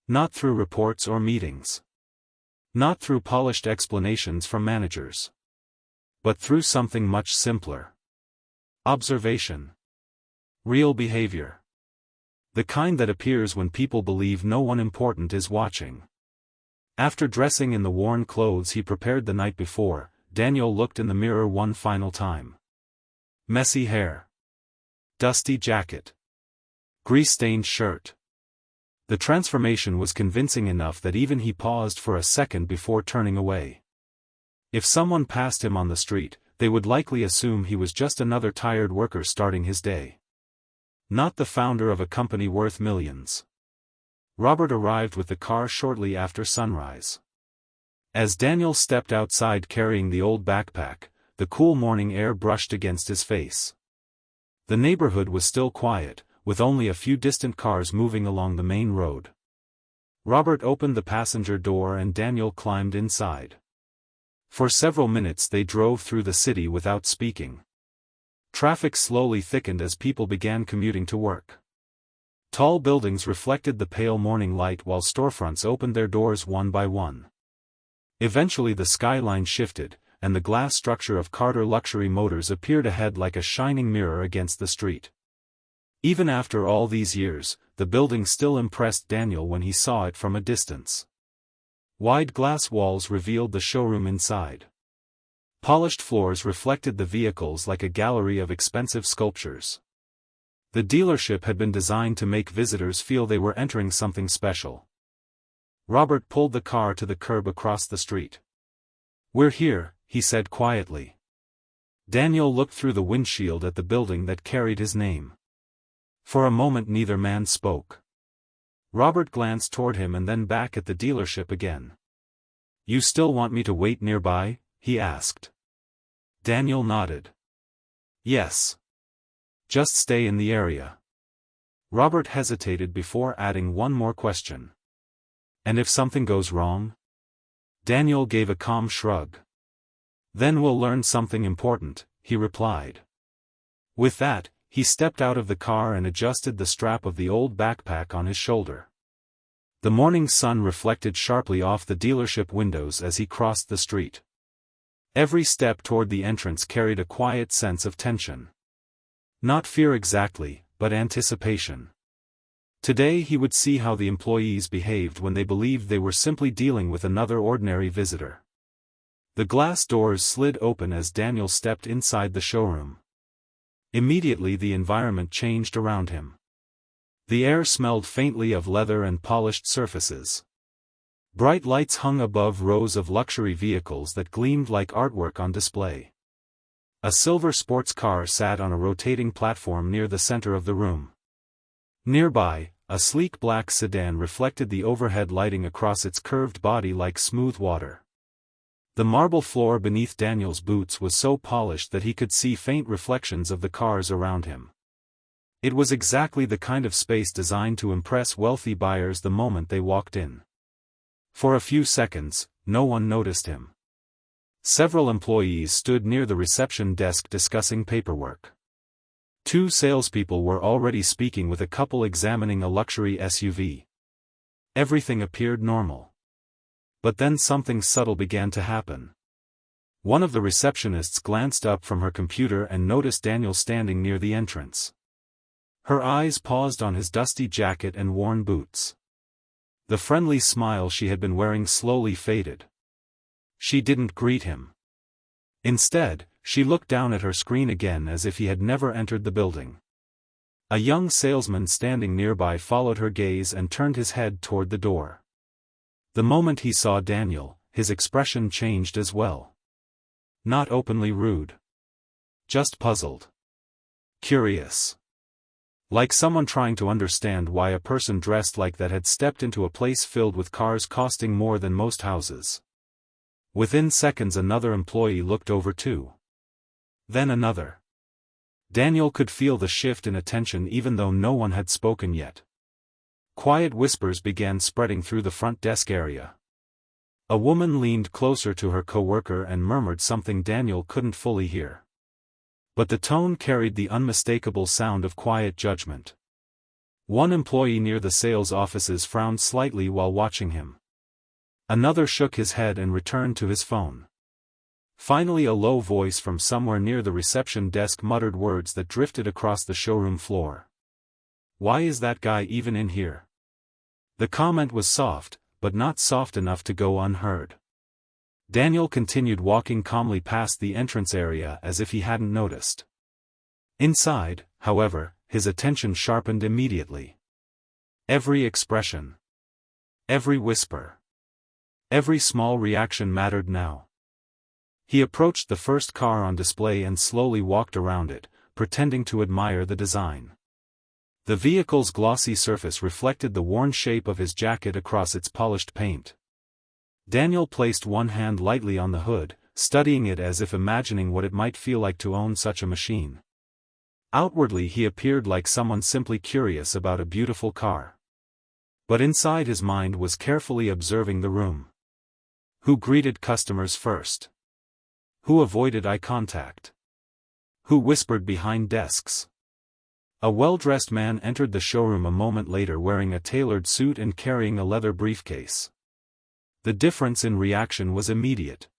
Not through reports or meetings. Not through polished explanations from managers. But through something much simpler. Observation. Real behavior. The kind that appears when people believe no one important is watching. After dressing in the worn clothes he prepared the night before, Daniel looked in the mirror one final time. Messy hair. Dusty jacket. Grease-stained shirt. The transformation was convincing enough that even he paused for a second before turning away. If someone passed him on the street, they would likely assume he was just another tired worker starting his day. Not the founder of a company worth millions. Robert arrived with the car shortly after sunrise. As Daniel stepped outside carrying the old backpack, the cool morning air brushed against his face. The neighborhood was still quiet, with only a few distant cars moving along the main road. Robert opened the passenger door and Daniel climbed inside. For several minutes they drove through the city without speaking. Traffic slowly thickened as people began commuting to work. Tall buildings reflected the pale morning light while storefronts opened their doors one by one. Eventually the skyline shifted, and the glass structure of Carter Luxury Motors appeared ahead like a shining mirror against the street. Even after all these years, the building still impressed Daniel when he saw it from a distance. Wide glass walls revealed the showroom inside. Polished floors reflected the vehicles like a gallery of expensive sculptures. The dealership had been designed to make visitors feel they were entering something special. Robert pulled the car to the curb across the street. "We're here," he said quietly. Daniel looked through the windshield at the building that carried his name. For a moment neither man spoke. Robert glanced toward him and then back at the dealership again. "You still want me to wait nearby?" he asked. Daniel nodded. "Yes. Just stay in the area." Robert hesitated before adding one more question. "And if something goes wrong?" Daniel gave a calm shrug. "Then we'll learn something important," he replied. With that, he stepped out of the car and adjusted the strap of the old backpack on his shoulder. The morning sun reflected sharply off the dealership windows as he crossed the street. Every step toward the entrance carried a quiet sense of tension. Not fear exactly, but anticipation. Today he would see how the employees behaved when they believed they were simply dealing with another ordinary visitor. The glass doors slid open as Daniel stepped inside the showroom. Immediately the environment changed around him. The air smelled faintly of leather and polished surfaces. Bright lights hung above rows of luxury vehicles that gleamed like artwork on display. A silver sports car sat on a rotating platform near the center of the room. Nearby, a sleek black sedan reflected the overhead lighting across its curved body like smooth water. The marble floor beneath Daniel's boots was so polished that he could see faint reflections of the cars around him. It was exactly the kind of space designed to impress wealthy buyers the moment they walked in. For a few seconds, no one noticed him. Several employees stood near the reception desk discussing paperwork. Two salespeople were already speaking with a couple examining a luxury SUV. Everything appeared normal. But then something subtle began to happen. One of the receptionists glanced up from her computer and noticed Daniel standing near the entrance. Her eyes paused on his dusty jacket and worn boots. The friendly smile she had been wearing slowly faded. She didn't greet him. Instead, she looked down at her screen again as if he had never entered the building. A young salesman standing nearby followed her gaze and turned his head toward the door. The moment he saw Daniel, his expression changed as well. Not openly rude. Just puzzled. Curious. Like someone trying to understand why a person dressed like that had stepped into a place filled with cars costing more than most houses. Within seconds another employee looked over too. Then another. Daniel could feel the shift in attention even though no one had spoken yet. Quiet whispers began spreading through the front desk area. A woman leaned closer to her coworker and murmured something Daniel couldn't fully hear. But the tone carried the unmistakable sound of quiet judgment. One employee near the sales offices frowned slightly while watching him. Another shook his head and returned to his phone. Finally a low voice from somewhere near the reception desk muttered words that drifted across the showroom floor. "Why is that guy even in here?" The comment was soft, but not soft enough to go unheard. Daniel continued walking calmly past the entrance area as if he hadn't noticed. Inside, however, his attention sharpened immediately. Every expression, every whisper, every small reaction mattered now. He approached the first car on display and slowly walked around it, pretending to admire the design. The vehicle's glossy surface reflected the worn shape of his jacket across its polished paint. Daniel placed one hand lightly on the hood, studying it as if imagining what it might feel like to own such a machine. Outwardly he appeared like someone simply curious about a beautiful car. But inside his mind was carefully observing the room. Who greeted customers first? Who avoided eye contact? Who whispered behind desks? A well-dressed man entered the showroom a moment later wearing a tailored suit and carrying a leather briefcase. The difference in reaction was immediate.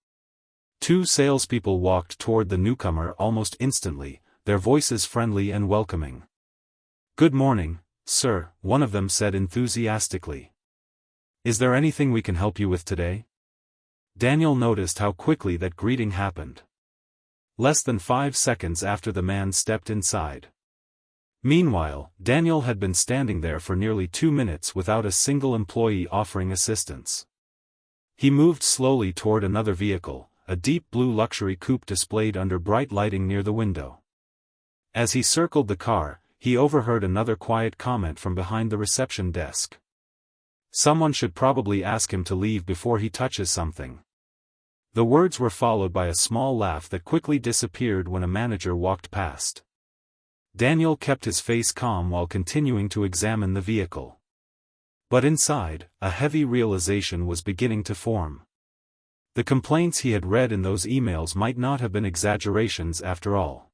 Two salespeople walked toward the newcomer almost instantly, their voices friendly and welcoming. "Good morning, sir," one of them said enthusiastically. "Is there anything we can help you with today?" Daniel noticed how quickly that greeting happened. Less than 5 seconds after the man stepped inside. Meanwhile, Daniel had been standing there for nearly 2 minutes without a single employee offering assistance. He moved slowly toward another vehicle, a deep blue luxury coupe displayed under bright lighting near the window. As he circled the car, he overheard another quiet comment from behind the reception desk. "Someone should probably ask him to leave before he touches something." The words were followed by a small laugh that quickly disappeared when a manager walked past. Daniel kept his face calm while continuing to examine the vehicle. But inside, a heavy realization was beginning to form. The complaints he had read in those emails might not have been exaggerations after all.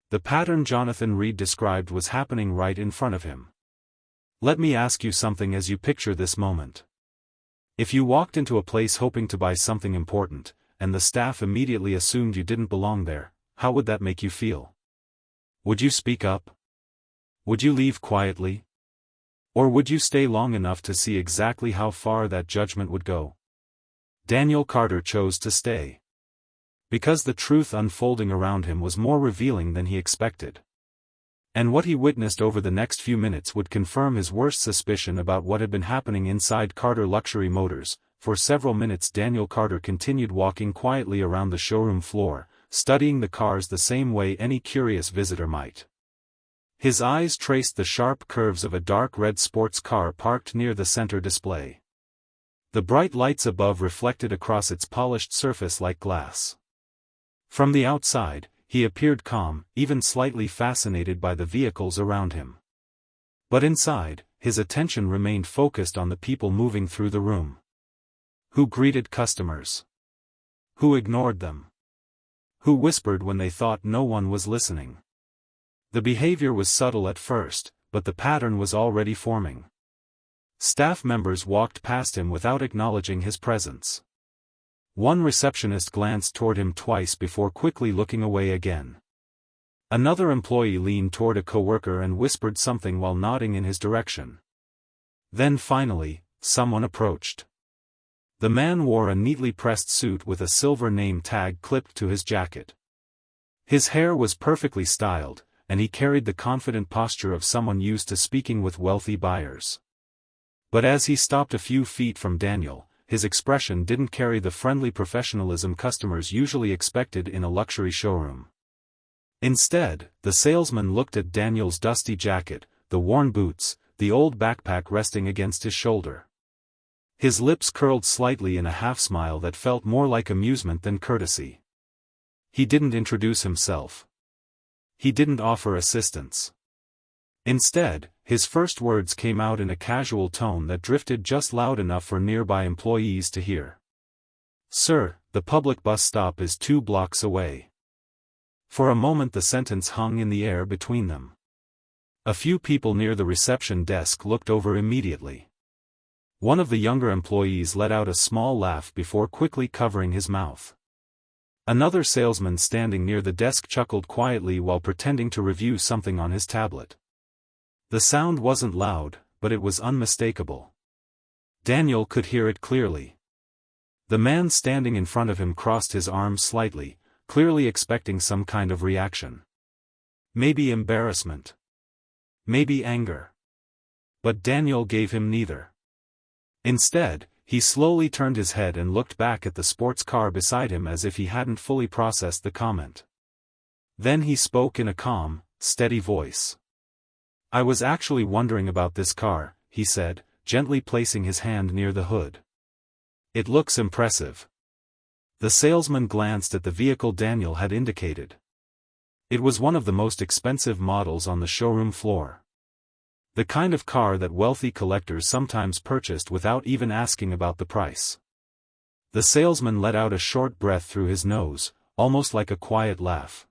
The pattern Jonathan Reed described was happening right in front of him. Let me ask you something as you picture this moment. If you walked into a place hoping to buy something important, and the staff immediately assumed you didn't belong there, how would that make you feel? Would you speak up? Would you leave quietly? Or would you stay long enough to see exactly how far that judgment would go? Daniel Carter chose to stay. Because the truth unfolding around him was more revealing than he expected. And what he witnessed over the next few minutes would confirm his worst suspicion about what had been happening inside Carter Luxury Motors. For several minutes Daniel Carter continued walking quietly around the showroom floor, studying the cars the same way any curious visitor might. His eyes traced the sharp curves of a dark red sports car parked near the center display. The bright lights above reflected across its polished surface like glass. From the outside, he appeared calm, even slightly fascinated by the vehicles around him. But inside, his attention remained focused on the people moving through the room. Who greeted customers? Who ignored them? Who whispered when they thought no one was listening? The behavior was subtle at first, but the pattern was already forming. Staff members walked past him without acknowledging his presence. One receptionist glanced toward him twice before quickly looking away again. Another employee leaned toward a coworker and whispered something while nodding in his direction. Then finally, someone approached. The man wore a neatly pressed suit with a silver name tag clipped to his jacket. His hair was perfectly styled, and he carried the confident posture of someone used to speaking with wealthy buyers. But as he stopped a few feet from Daniel, his expression didn't carry the friendly professionalism customers usually expected in a luxury showroom. Instead, the salesman looked at Daniel's dusty jacket, the worn boots, the old backpack resting against his shoulder. His lips curled slightly in a half-smile that felt more like amusement than courtesy. He didn't introduce himself. He didn't offer assistance. Instead, his first words came out in a casual tone that drifted just loud enough for nearby employees to hear. "Sir, the public bus stop is 2 blocks away." For a moment the sentence hung in the air between them. A few people near the reception desk looked over immediately. One of the younger employees let out a small laugh before quickly covering his mouth. Another salesman standing near the desk chuckled quietly while pretending to review something on his tablet. The sound wasn't loud, but it was unmistakable. Daniel could hear it clearly. The man standing in front of him crossed his arms slightly, clearly expecting some kind of reaction. Maybe embarrassment. Maybe anger. But Daniel gave him neither. Instead, he slowly turned his head and looked back at the sports car beside him as if he hadn't fully processed the comment. Then he spoke in a calm, steady voice. "I was actually wondering about this car," he said, gently placing his hand near the hood. "It looks impressive." The salesman glanced at the vehicle Daniel had indicated. It was one of the most expensive models on the showroom floor. The kind of car that wealthy collectors sometimes purchased without even asking about the price. The salesman let out a short breath through his nose, almost like a quiet laugh.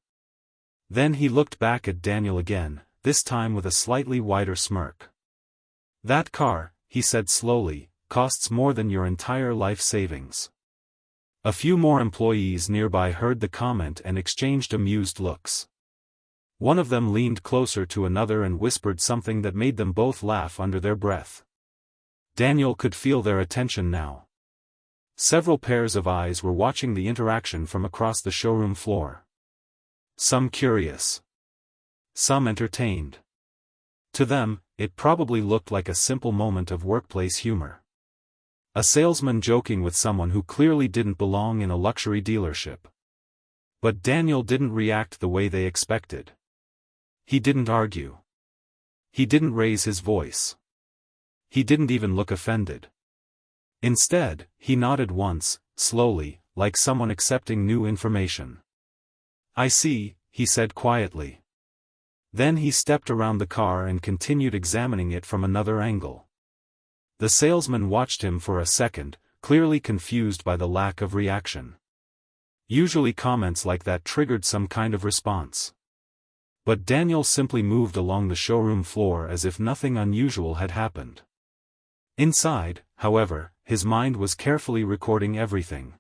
Then he looked back at Daniel again, this time with a slightly wider smirk. "That car," he said slowly, "costs more than your entire life savings." A few more employees nearby heard the comment and exchanged amused looks. One of them leaned closer to another and whispered something that made them both laugh under their breath. Daniel could feel their attention now. Several pairs of eyes were watching the interaction from across the showroom floor. Some curious. Some entertained. To them, it probably looked like a simple moment of workplace humor. A salesman joking with someone who clearly didn't belong in a luxury dealership. But Daniel didn't react the way they expected. He didn't argue. He didn't raise his voice. He didn't even look offended. Instead, he nodded once, slowly, like someone accepting new information. "I see," he said quietly. Then he stepped around the car and continued examining it from another angle. The salesman watched him for a second, clearly confused by the lack of reaction. Usually comments like that triggered some kind of response. But Daniel simply moved along the showroom floor as if nothing unusual had happened. Inside, however, his mind was carefully recording everything.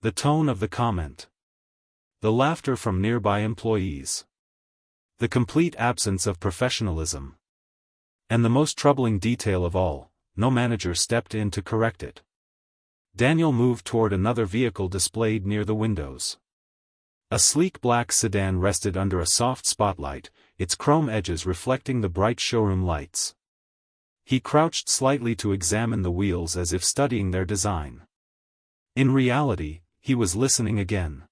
The tone of the comment. The laughter from nearby employees. The complete absence of professionalism. And the most troubling detail of all, no manager stepped in to correct it. Daniel moved toward another vehicle displayed near the windows. A sleek black sedan rested under a soft spotlight, its chrome edges reflecting the bright showroom lights. He crouched slightly to examine the wheels as if studying their design. In reality, he was listening again.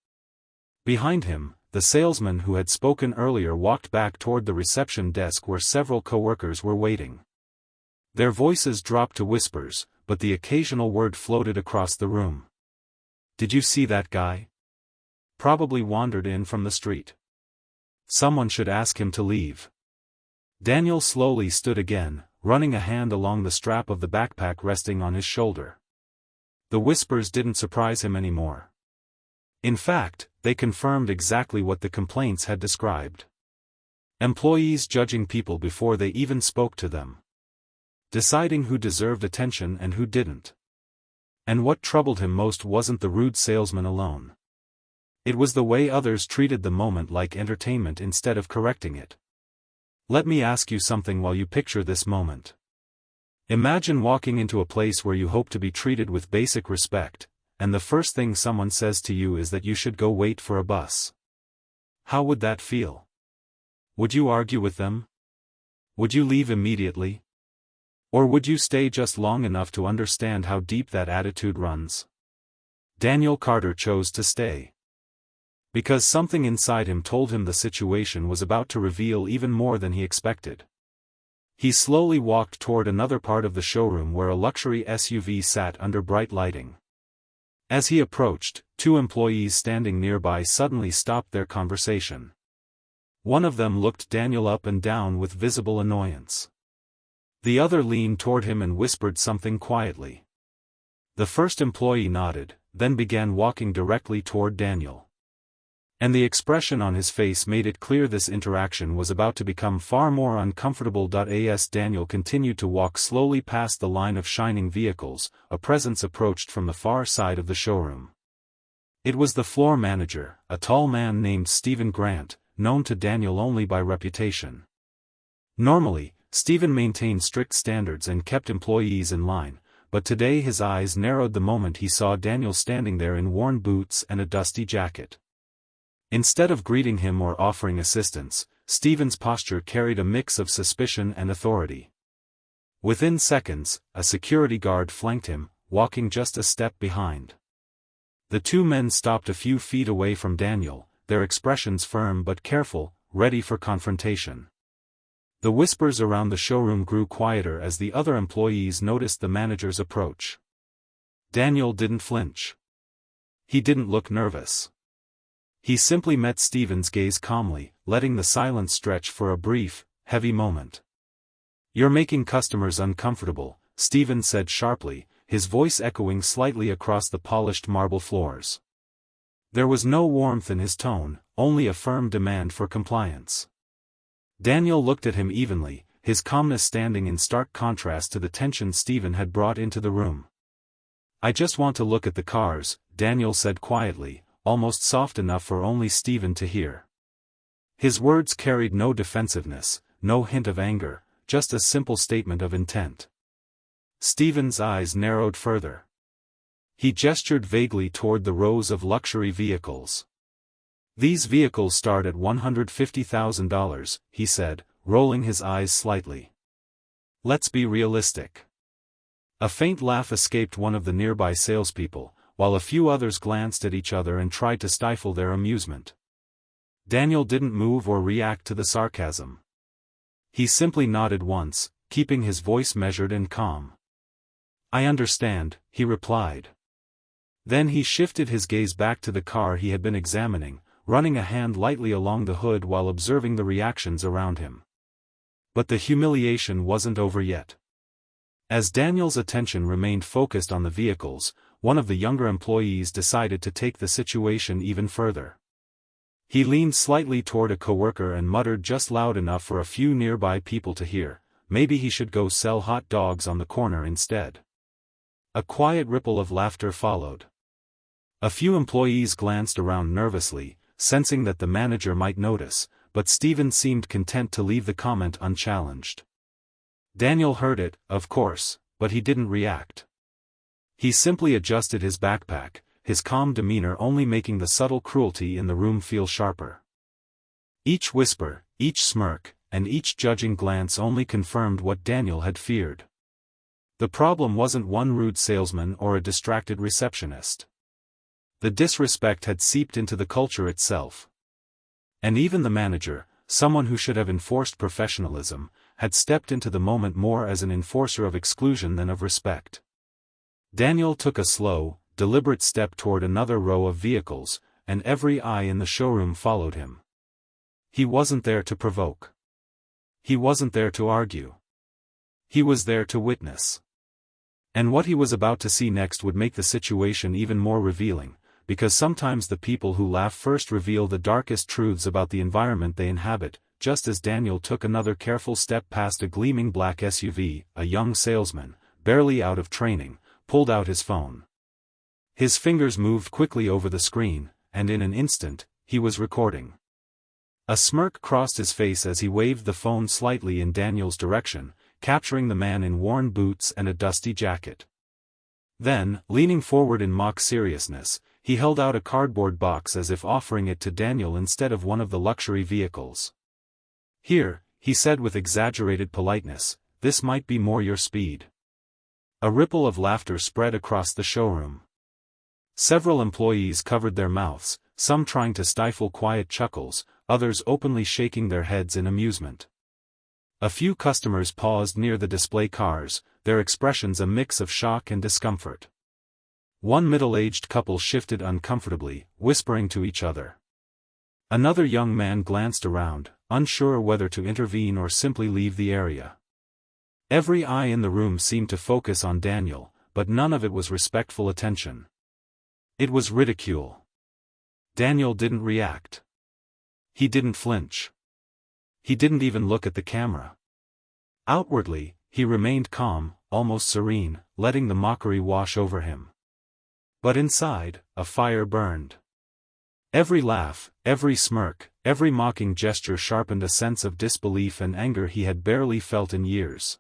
Behind him, the salesman who had spoken earlier walked back toward the reception desk where several coworkers were waiting. Their voices dropped to whispers, but the occasional word floated across the room. "Did you see that guy? Probably wandered in from the street. Someone should ask him to leave." Daniel slowly stood again, running a hand along the strap of the backpack resting on his shoulder. The whispers didn't surprise him anymore. In fact, they confirmed exactly what the complaints had described. Employees judging people before they even spoke to them. Deciding who deserved attention and who didn't. And what troubled him most wasn't the rude salesman alone. It was the way others treated the moment like entertainment instead of correcting it. Let me ask you something while you picture this moment. Imagine walking into a place where you hope to be treated with basic respect, and the first thing someone says to you is that you should go wait for a bus. How would that feel? Would you argue with them? Would you leave immediately? Or would you stay just long enough to understand how deep that attitude runs? Daniel Carter chose to stay. Because something inside him told him the situation was about to reveal even more than he expected. He slowly walked toward another part of the showroom where a luxury SUV sat under bright lighting. As he approached, two employees standing nearby suddenly stopped their conversation. One of them looked Daniel up and down with visible annoyance. The other leaned toward him and whispered something quietly. The first employee nodded, then began walking directly toward Daniel. And the expression on his face made it clear this interaction was about to become far more uncomfortable. As Daniel continued to walk slowly past the line of shining vehicles, a presence approached from the far side of the showroom. It was the floor manager, a tall man named Stephen Grant, known to Daniel only by reputation. Normally, Stephen maintained strict standards and kept employees in line, but today his eyes narrowed the moment he saw Daniel standing there in worn boots and a dusty jacket. Instead of greeting him or offering assistance, Stephen's posture carried a mix of suspicion and authority. Within seconds, a security guard flanked him, walking just a step behind. The two men stopped a few feet away from Daniel, their expressions firm but careful, ready for confrontation. The whispers around the showroom grew quieter as the other employees noticed the manager's approach. Daniel didn't flinch. He didn't look nervous. He simply met Stephen's gaze calmly, letting the silence stretch for a brief, heavy moment. "You're making customers uncomfortable," Stephen said sharply, his voice echoing slightly across the polished marble floors. There was no warmth in his tone, only a firm demand for compliance. Daniel looked at him evenly, his calmness standing in stark contrast to the tension Stephen had brought into the room. "I just want to look at the cars," Daniel said quietly, almost soft enough for only Stephen to hear. His words carried no defensiveness, no hint of anger, just a simple statement of intent. Stephen's eyes narrowed further. He gestured vaguely toward the rows of luxury vehicles. "These vehicles start at $150,000, he said, rolling his eyes slightly. "Let's be realistic." A faint laugh escaped one of the nearby salespeople, while a few others glanced at each other and tried to stifle their amusement. Daniel didn't move or react to the sarcasm. He simply nodded once, keeping his voice measured and calm. "I understand," he replied. Then he shifted his gaze back to the car he had been examining, running a hand lightly along the hood while observing the reactions around him. But the humiliation wasn't over yet. As Daniel's attention remained focused on the vehicles, one of the younger employees decided to take the situation even further. He leaned slightly toward a coworker and muttered just loud enough for a few nearby people to hear, "Maybe he should go sell hot dogs on the corner instead." A quiet ripple of laughter followed. A few employees glanced around nervously, sensing that the manager might notice, but Stephen seemed content to leave the comment unchallenged. Daniel heard it, of course, but he didn't react. He simply adjusted his backpack, his calm demeanor only making the subtle cruelty in the room feel sharper. Each whisper, each smirk, and each judging glance only confirmed what Daniel had feared. The problem wasn't one rude salesman or a distracted receptionist. The disrespect had seeped into the culture itself. And even the manager, someone who should have enforced professionalism, had stepped into the moment more as an enforcer of exclusion than of respect. Daniel took a slow, deliberate step toward another row of vehicles, and every eye in the showroom followed him. He wasn't there to provoke. He wasn't there to argue. He was there to witness. And what he was about to see next would make the situation even more revealing, because sometimes the people who laugh first reveal the darkest truths about the environment they inhabit. just as Daniel took another careful step past a gleaming black SUV. A young salesman, barely out of training, pulled out his phone. His fingers moved quickly over the screen, and in an instant, he was recording. A smirk crossed his face as he waved the phone slightly in Daniel's direction, capturing the man in worn boots and a dusty jacket. Then, leaning forward in mock seriousness, he held out a cardboard box as if offering it to Daniel instead of one of the luxury vehicles. "Here," he said with exaggerated politeness, "this might be more your speed." A ripple of laughter spread across the showroom. Several employees covered their mouths, some trying to stifle quiet chuckles, others openly shaking their heads in amusement. A few customers paused near the display cars, their expressions a mix of shock and discomfort. One middle-aged couple shifted uncomfortably, whispering to each other. Another young man glanced around, unsure whether to intervene or simply leave the area. Every eye in the room seemed to focus on Daniel, but none of it was respectful attention. It was ridicule. Daniel didn't react. He didn't flinch. He didn't even look at the camera. Outwardly, he remained calm, almost serene, letting the mockery wash over him. But inside, a fire burned. Every laugh, every smirk, every mocking gesture sharpened a sense of disbelief and anger he had barely felt in years.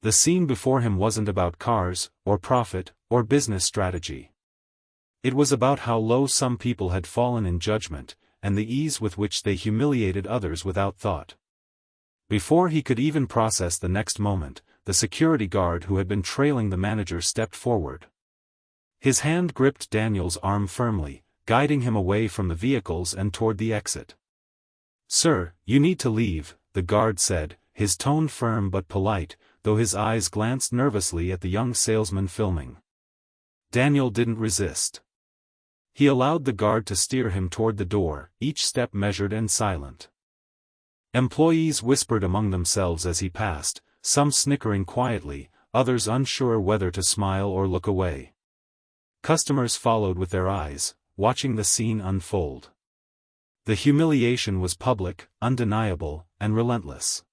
The scene before him wasn't about cars, or profit, or business strategy. It was about how low some people had fallen in judgment, and the ease with which they humiliated others without thought. Before he could even process the next moment, the security guard who had been trailing the manager stepped forward. His hand gripped Daniel's arm firmly, guiding him away from the vehicles and toward the exit. "Sir, you need to leave," the guard said, his tone firm but polite, though his eyes glanced nervously at the young salesman filming. Daniel didn't resist. He allowed the guard to steer him toward the door, each step measured and silent. Employees whispered among themselves as he passed, some snickering quietly, others unsure whether to smile or look away. Customers followed with their eyes, watching the scene unfold. The humiliation was public, undeniable, and relentless.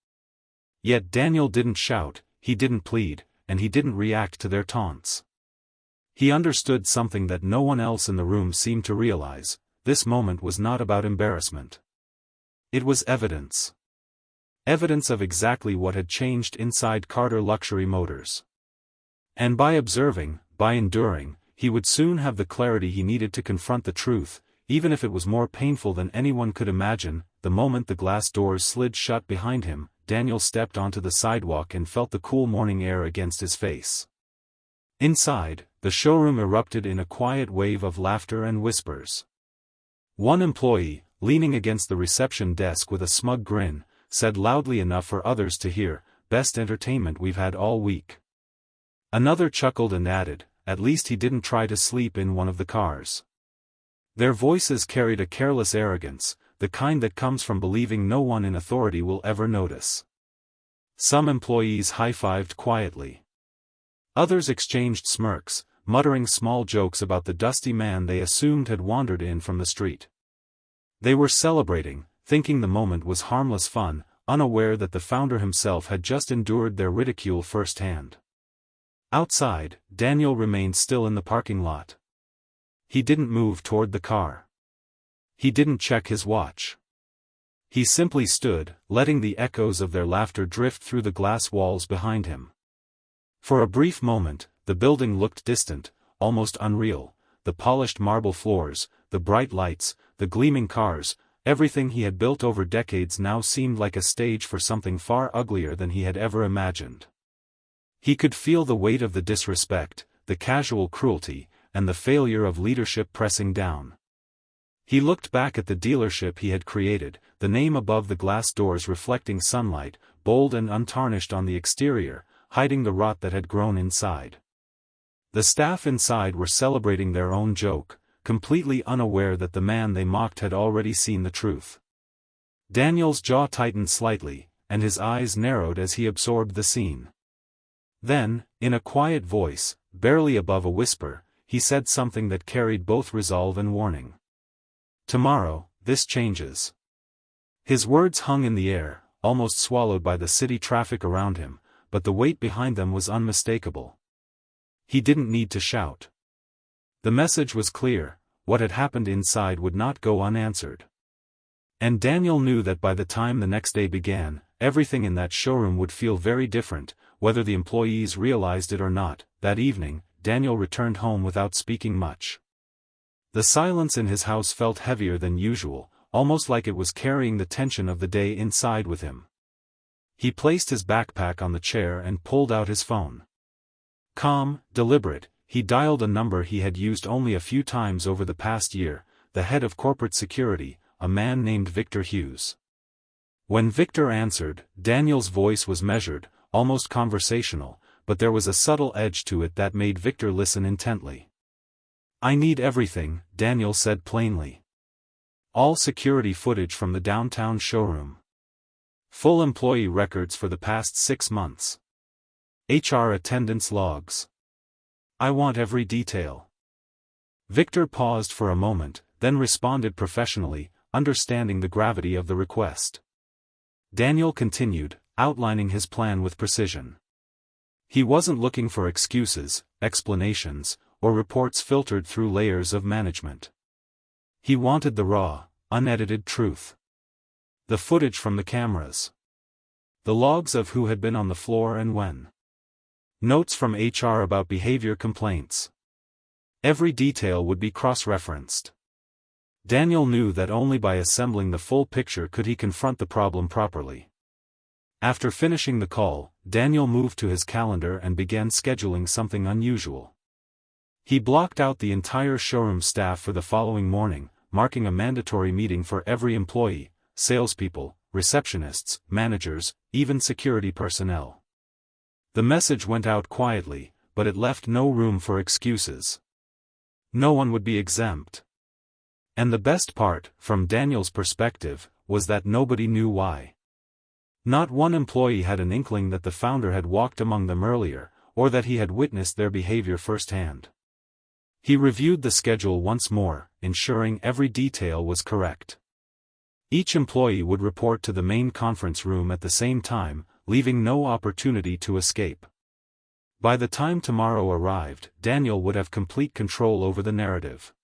Yet Daniel didn't shout, he didn't plead, and he didn't react to their taunts. He understood something that no one else in the room seemed to realize: this moment was not about embarrassment. It was evidence. Evidence of exactly what had changed inside Carter Luxury Motors. And by observing, by enduring, he would soon have the clarity he needed to confront the truth, even if it was more painful than anyone could imagine. The moment the glass doors slid shut behind him, Daniel stepped onto the sidewalk and felt the cool morning air against his face. Inside, the showroom erupted in a quiet wave of laughter and whispers. One employee, leaning against the reception desk with a smug grin, said loudly enough for others to hear, "Best entertainment we've had all week." Another chuckled and added, "At least he didn't try to sleep in one of the cars." Their voices carried a careless arrogance, the kind that comes from believing no one in authority will ever notice. Some employees high-fived quietly. Others exchanged smirks, muttering small jokes about the dusty man they assumed had wandered in from the street. They were celebrating, thinking the moment was harmless fun, unaware that the founder himself had just endured their ridicule firsthand. Outside, Daniel remained still in the parking lot. He didn't move toward the car. He didn't check his watch. He simply stood, letting the echoes of their laughter drift through the glass walls behind him. For a brief moment, the building looked distant, almost unreal: the polished marble floors, the bright lights, the gleaming cars, everything he had built over decades now seemed like a stage for something far uglier than he had ever imagined. He could feel the weight of the disrespect, the casual cruelty, and the failure of leadership pressing down. He looked back at the dealership he had created, the name above the glass doors reflecting sunlight, bold and untarnished on the exterior, hiding the rot that had grown inside. The staff inside were celebrating their own joke, completely unaware that the man they mocked had already seen the truth. Daniel's jaw tightened slightly, and his eyes narrowed as he absorbed the scene. Then, in a quiet voice, barely above a whisper, he said something that carried both resolve and warning. "Tomorrow, this changes." His words hung in the air, almost swallowed by the city traffic around him, but the weight behind them was unmistakable. He didn't need to shout. The message was clear: what had happened inside would not go unanswered. And Daniel knew that by the time the next day began, everything in that showroom would feel very different, whether the employees realized it or not. That evening, Daniel returned home without speaking much. The silence in his house felt heavier than usual, almost like it was carrying the tension of the day inside with him. He placed his backpack on the chair and pulled out his phone. Calm, deliberate, he dialed a number he had used only a few times over the past year, the head of corporate security, a man named Victor Hughes. When Victor answered, Daniel's voice was measured, almost conversational, but there was a subtle edge to it that made Victor listen intently. "I need everything," Daniel said plainly. "All security footage from the downtown showroom. Full employee records for the past 6 months. HR attendance logs. I want every detail." Victor paused for a moment, then responded professionally, understanding the gravity of the request. Daniel continued, outlining his plan with precision. He wasn't looking for excuses, explanations, or reports filtered through layers of management. He wanted the raw, unedited truth. The footage from the cameras. The logs of who had been on the floor and when. Notes from HR about behavior complaints. Every detail would be cross-referenced. Daniel knew that only by assembling the full picture could he confront the problem properly. After finishing the call, Daniel moved to his calendar and began scheduling something unusual. He blocked out the entire showroom staff for the following morning, marking a mandatory meeting for every employee, salespeople, receptionists, managers, even security personnel. The message went out quietly, but it left no room for excuses. No one would be exempt. And the best part, from Daniel's perspective, was that nobody knew why. Not one employee had an inkling that the founder had walked among them earlier, or that he had witnessed their behavior firsthand. He reviewed the schedule once more, ensuring every detail was correct. Each employee would report to the main conference room at the same time, leaving no opportunity to escape. By the time tomorrow arrived, Daniel would have complete control over the narrative.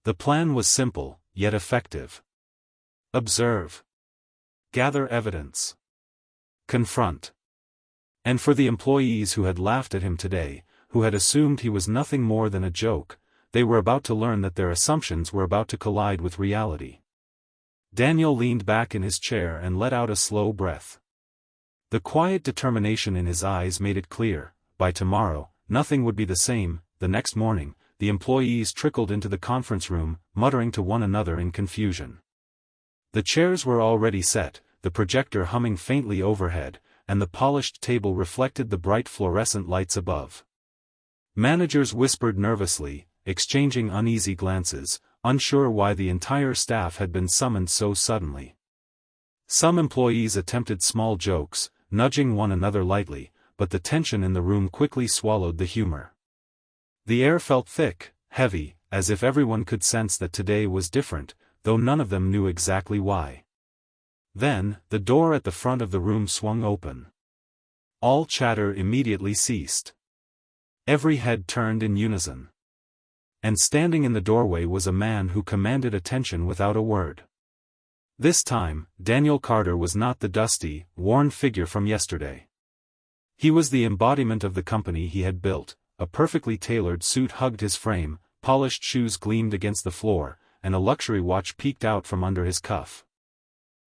The plan was simple, yet effective. Observe. Gather evidence. Confront. And for the employees who had laughed at him today, who had assumed he was nothing more than a joke, they were about to learn that their assumptions were about to collide with reality. Daniel leaned back in his chair and let out a slow breath. The quiet determination in his eyes made it clear: by tomorrow, nothing would be the same. The next morning, the employees trickled into the conference room, muttering to one another in confusion. The chairs were already set, the projector humming faintly overhead, and the polished table reflected the bright fluorescent lights above. Managers whispered nervously, exchanging uneasy glances, unsure why the entire staff had been summoned so suddenly. Some employees attempted small jokes, nudging one another lightly, but the tension in the room quickly swallowed the humor. The air felt thick, heavy, as if everyone could sense that today was different, though none of them knew exactly why. Then, the door at the front of the room swung open. All chatter immediately ceased. Every head turned in unison. And standing in the doorway was a man who commanded attention without a word. This time, Daniel Carter was not the dusty, worn figure from yesterday. He was the embodiment of the company he had built. A perfectly tailored suit hugged his frame, polished shoes gleamed against the floor, and a luxury watch peeked out from under his cuff.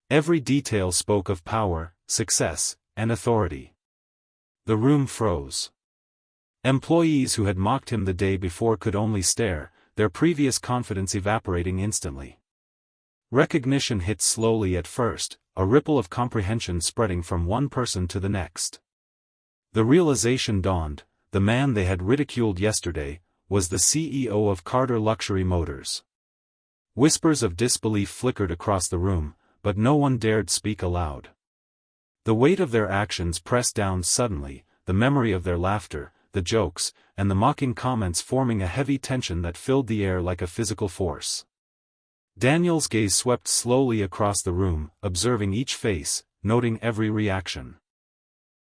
Every detail spoke of power, success, and authority. The room froze. Employees who had mocked him the day before could only stare, their previous confidence evaporating instantly. Recognition hit slowly at first, a ripple of comprehension spreading from one person to the next. The realization dawned: the man they had ridiculed yesterday was the CEO of Carter Luxury Motors. Whispers of disbelief flickered across the room, but no one dared speak aloud. The weight of their actions pressed down suddenly, the memory of their laughter, the jokes, and the mocking comments forming a heavy tension that filled the air like a physical force. Daniel's gaze swept slowly across the room, observing each face, noting every reaction.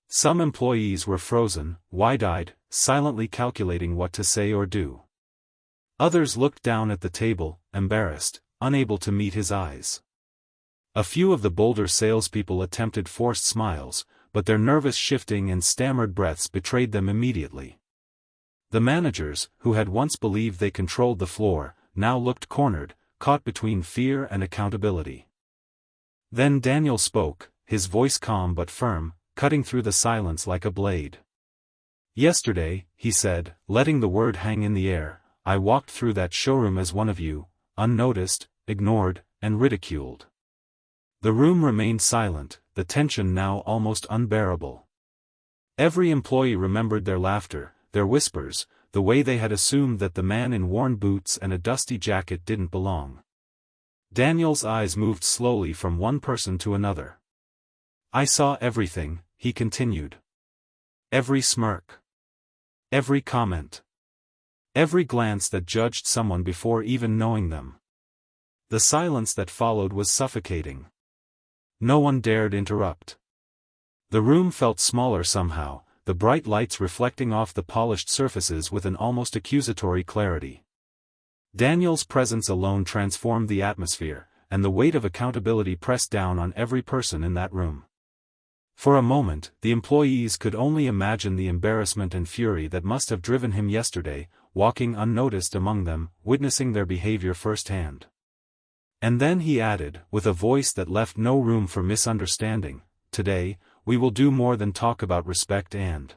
Some employees were frozen, wide-eyed, silently calculating what to say or do. Others looked down at the table, embarrassed, unable to meet his eyes. A few of the bolder salespeople attempted forced smiles, but their nervous shifting and stammered breaths betrayed them immediately. The managers, who had once believed they controlled the floor, now looked cornered, caught between fear and accountability. Then Daniel spoke, his voice calm but firm, cutting through the silence like a blade. "Yesterday," he said, letting the word hang in the air, "I walked through that showroom as one of you, unnoticed, ignored, and ridiculed." The room remained silent, the tension now almost unbearable. Every employee remembered their laughter, their whispers, the way they had assumed that the man in worn boots and a dusty jacket didn't belong. Daniel's eyes moved slowly from one person to another. "I saw everything," he continued. "Every smirk. Every comment. Every glance that judged someone before even knowing them." The silence that followed was suffocating. No one dared interrupt. The room felt smaller somehow, the bright lights reflecting off the polished surfaces with an almost accusatory clarity. Daniel's presence alone transformed the atmosphere, and the weight of accountability pressed down on every person in that room. For a moment, the employees could only imagine the embarrassment and fury that must have driven him yesterday, walking unnoticed among them, witnessing their behavior firsthand. And then he added, with a voice that left no room for misunderstanding, "Today, we will do more than talk about respect and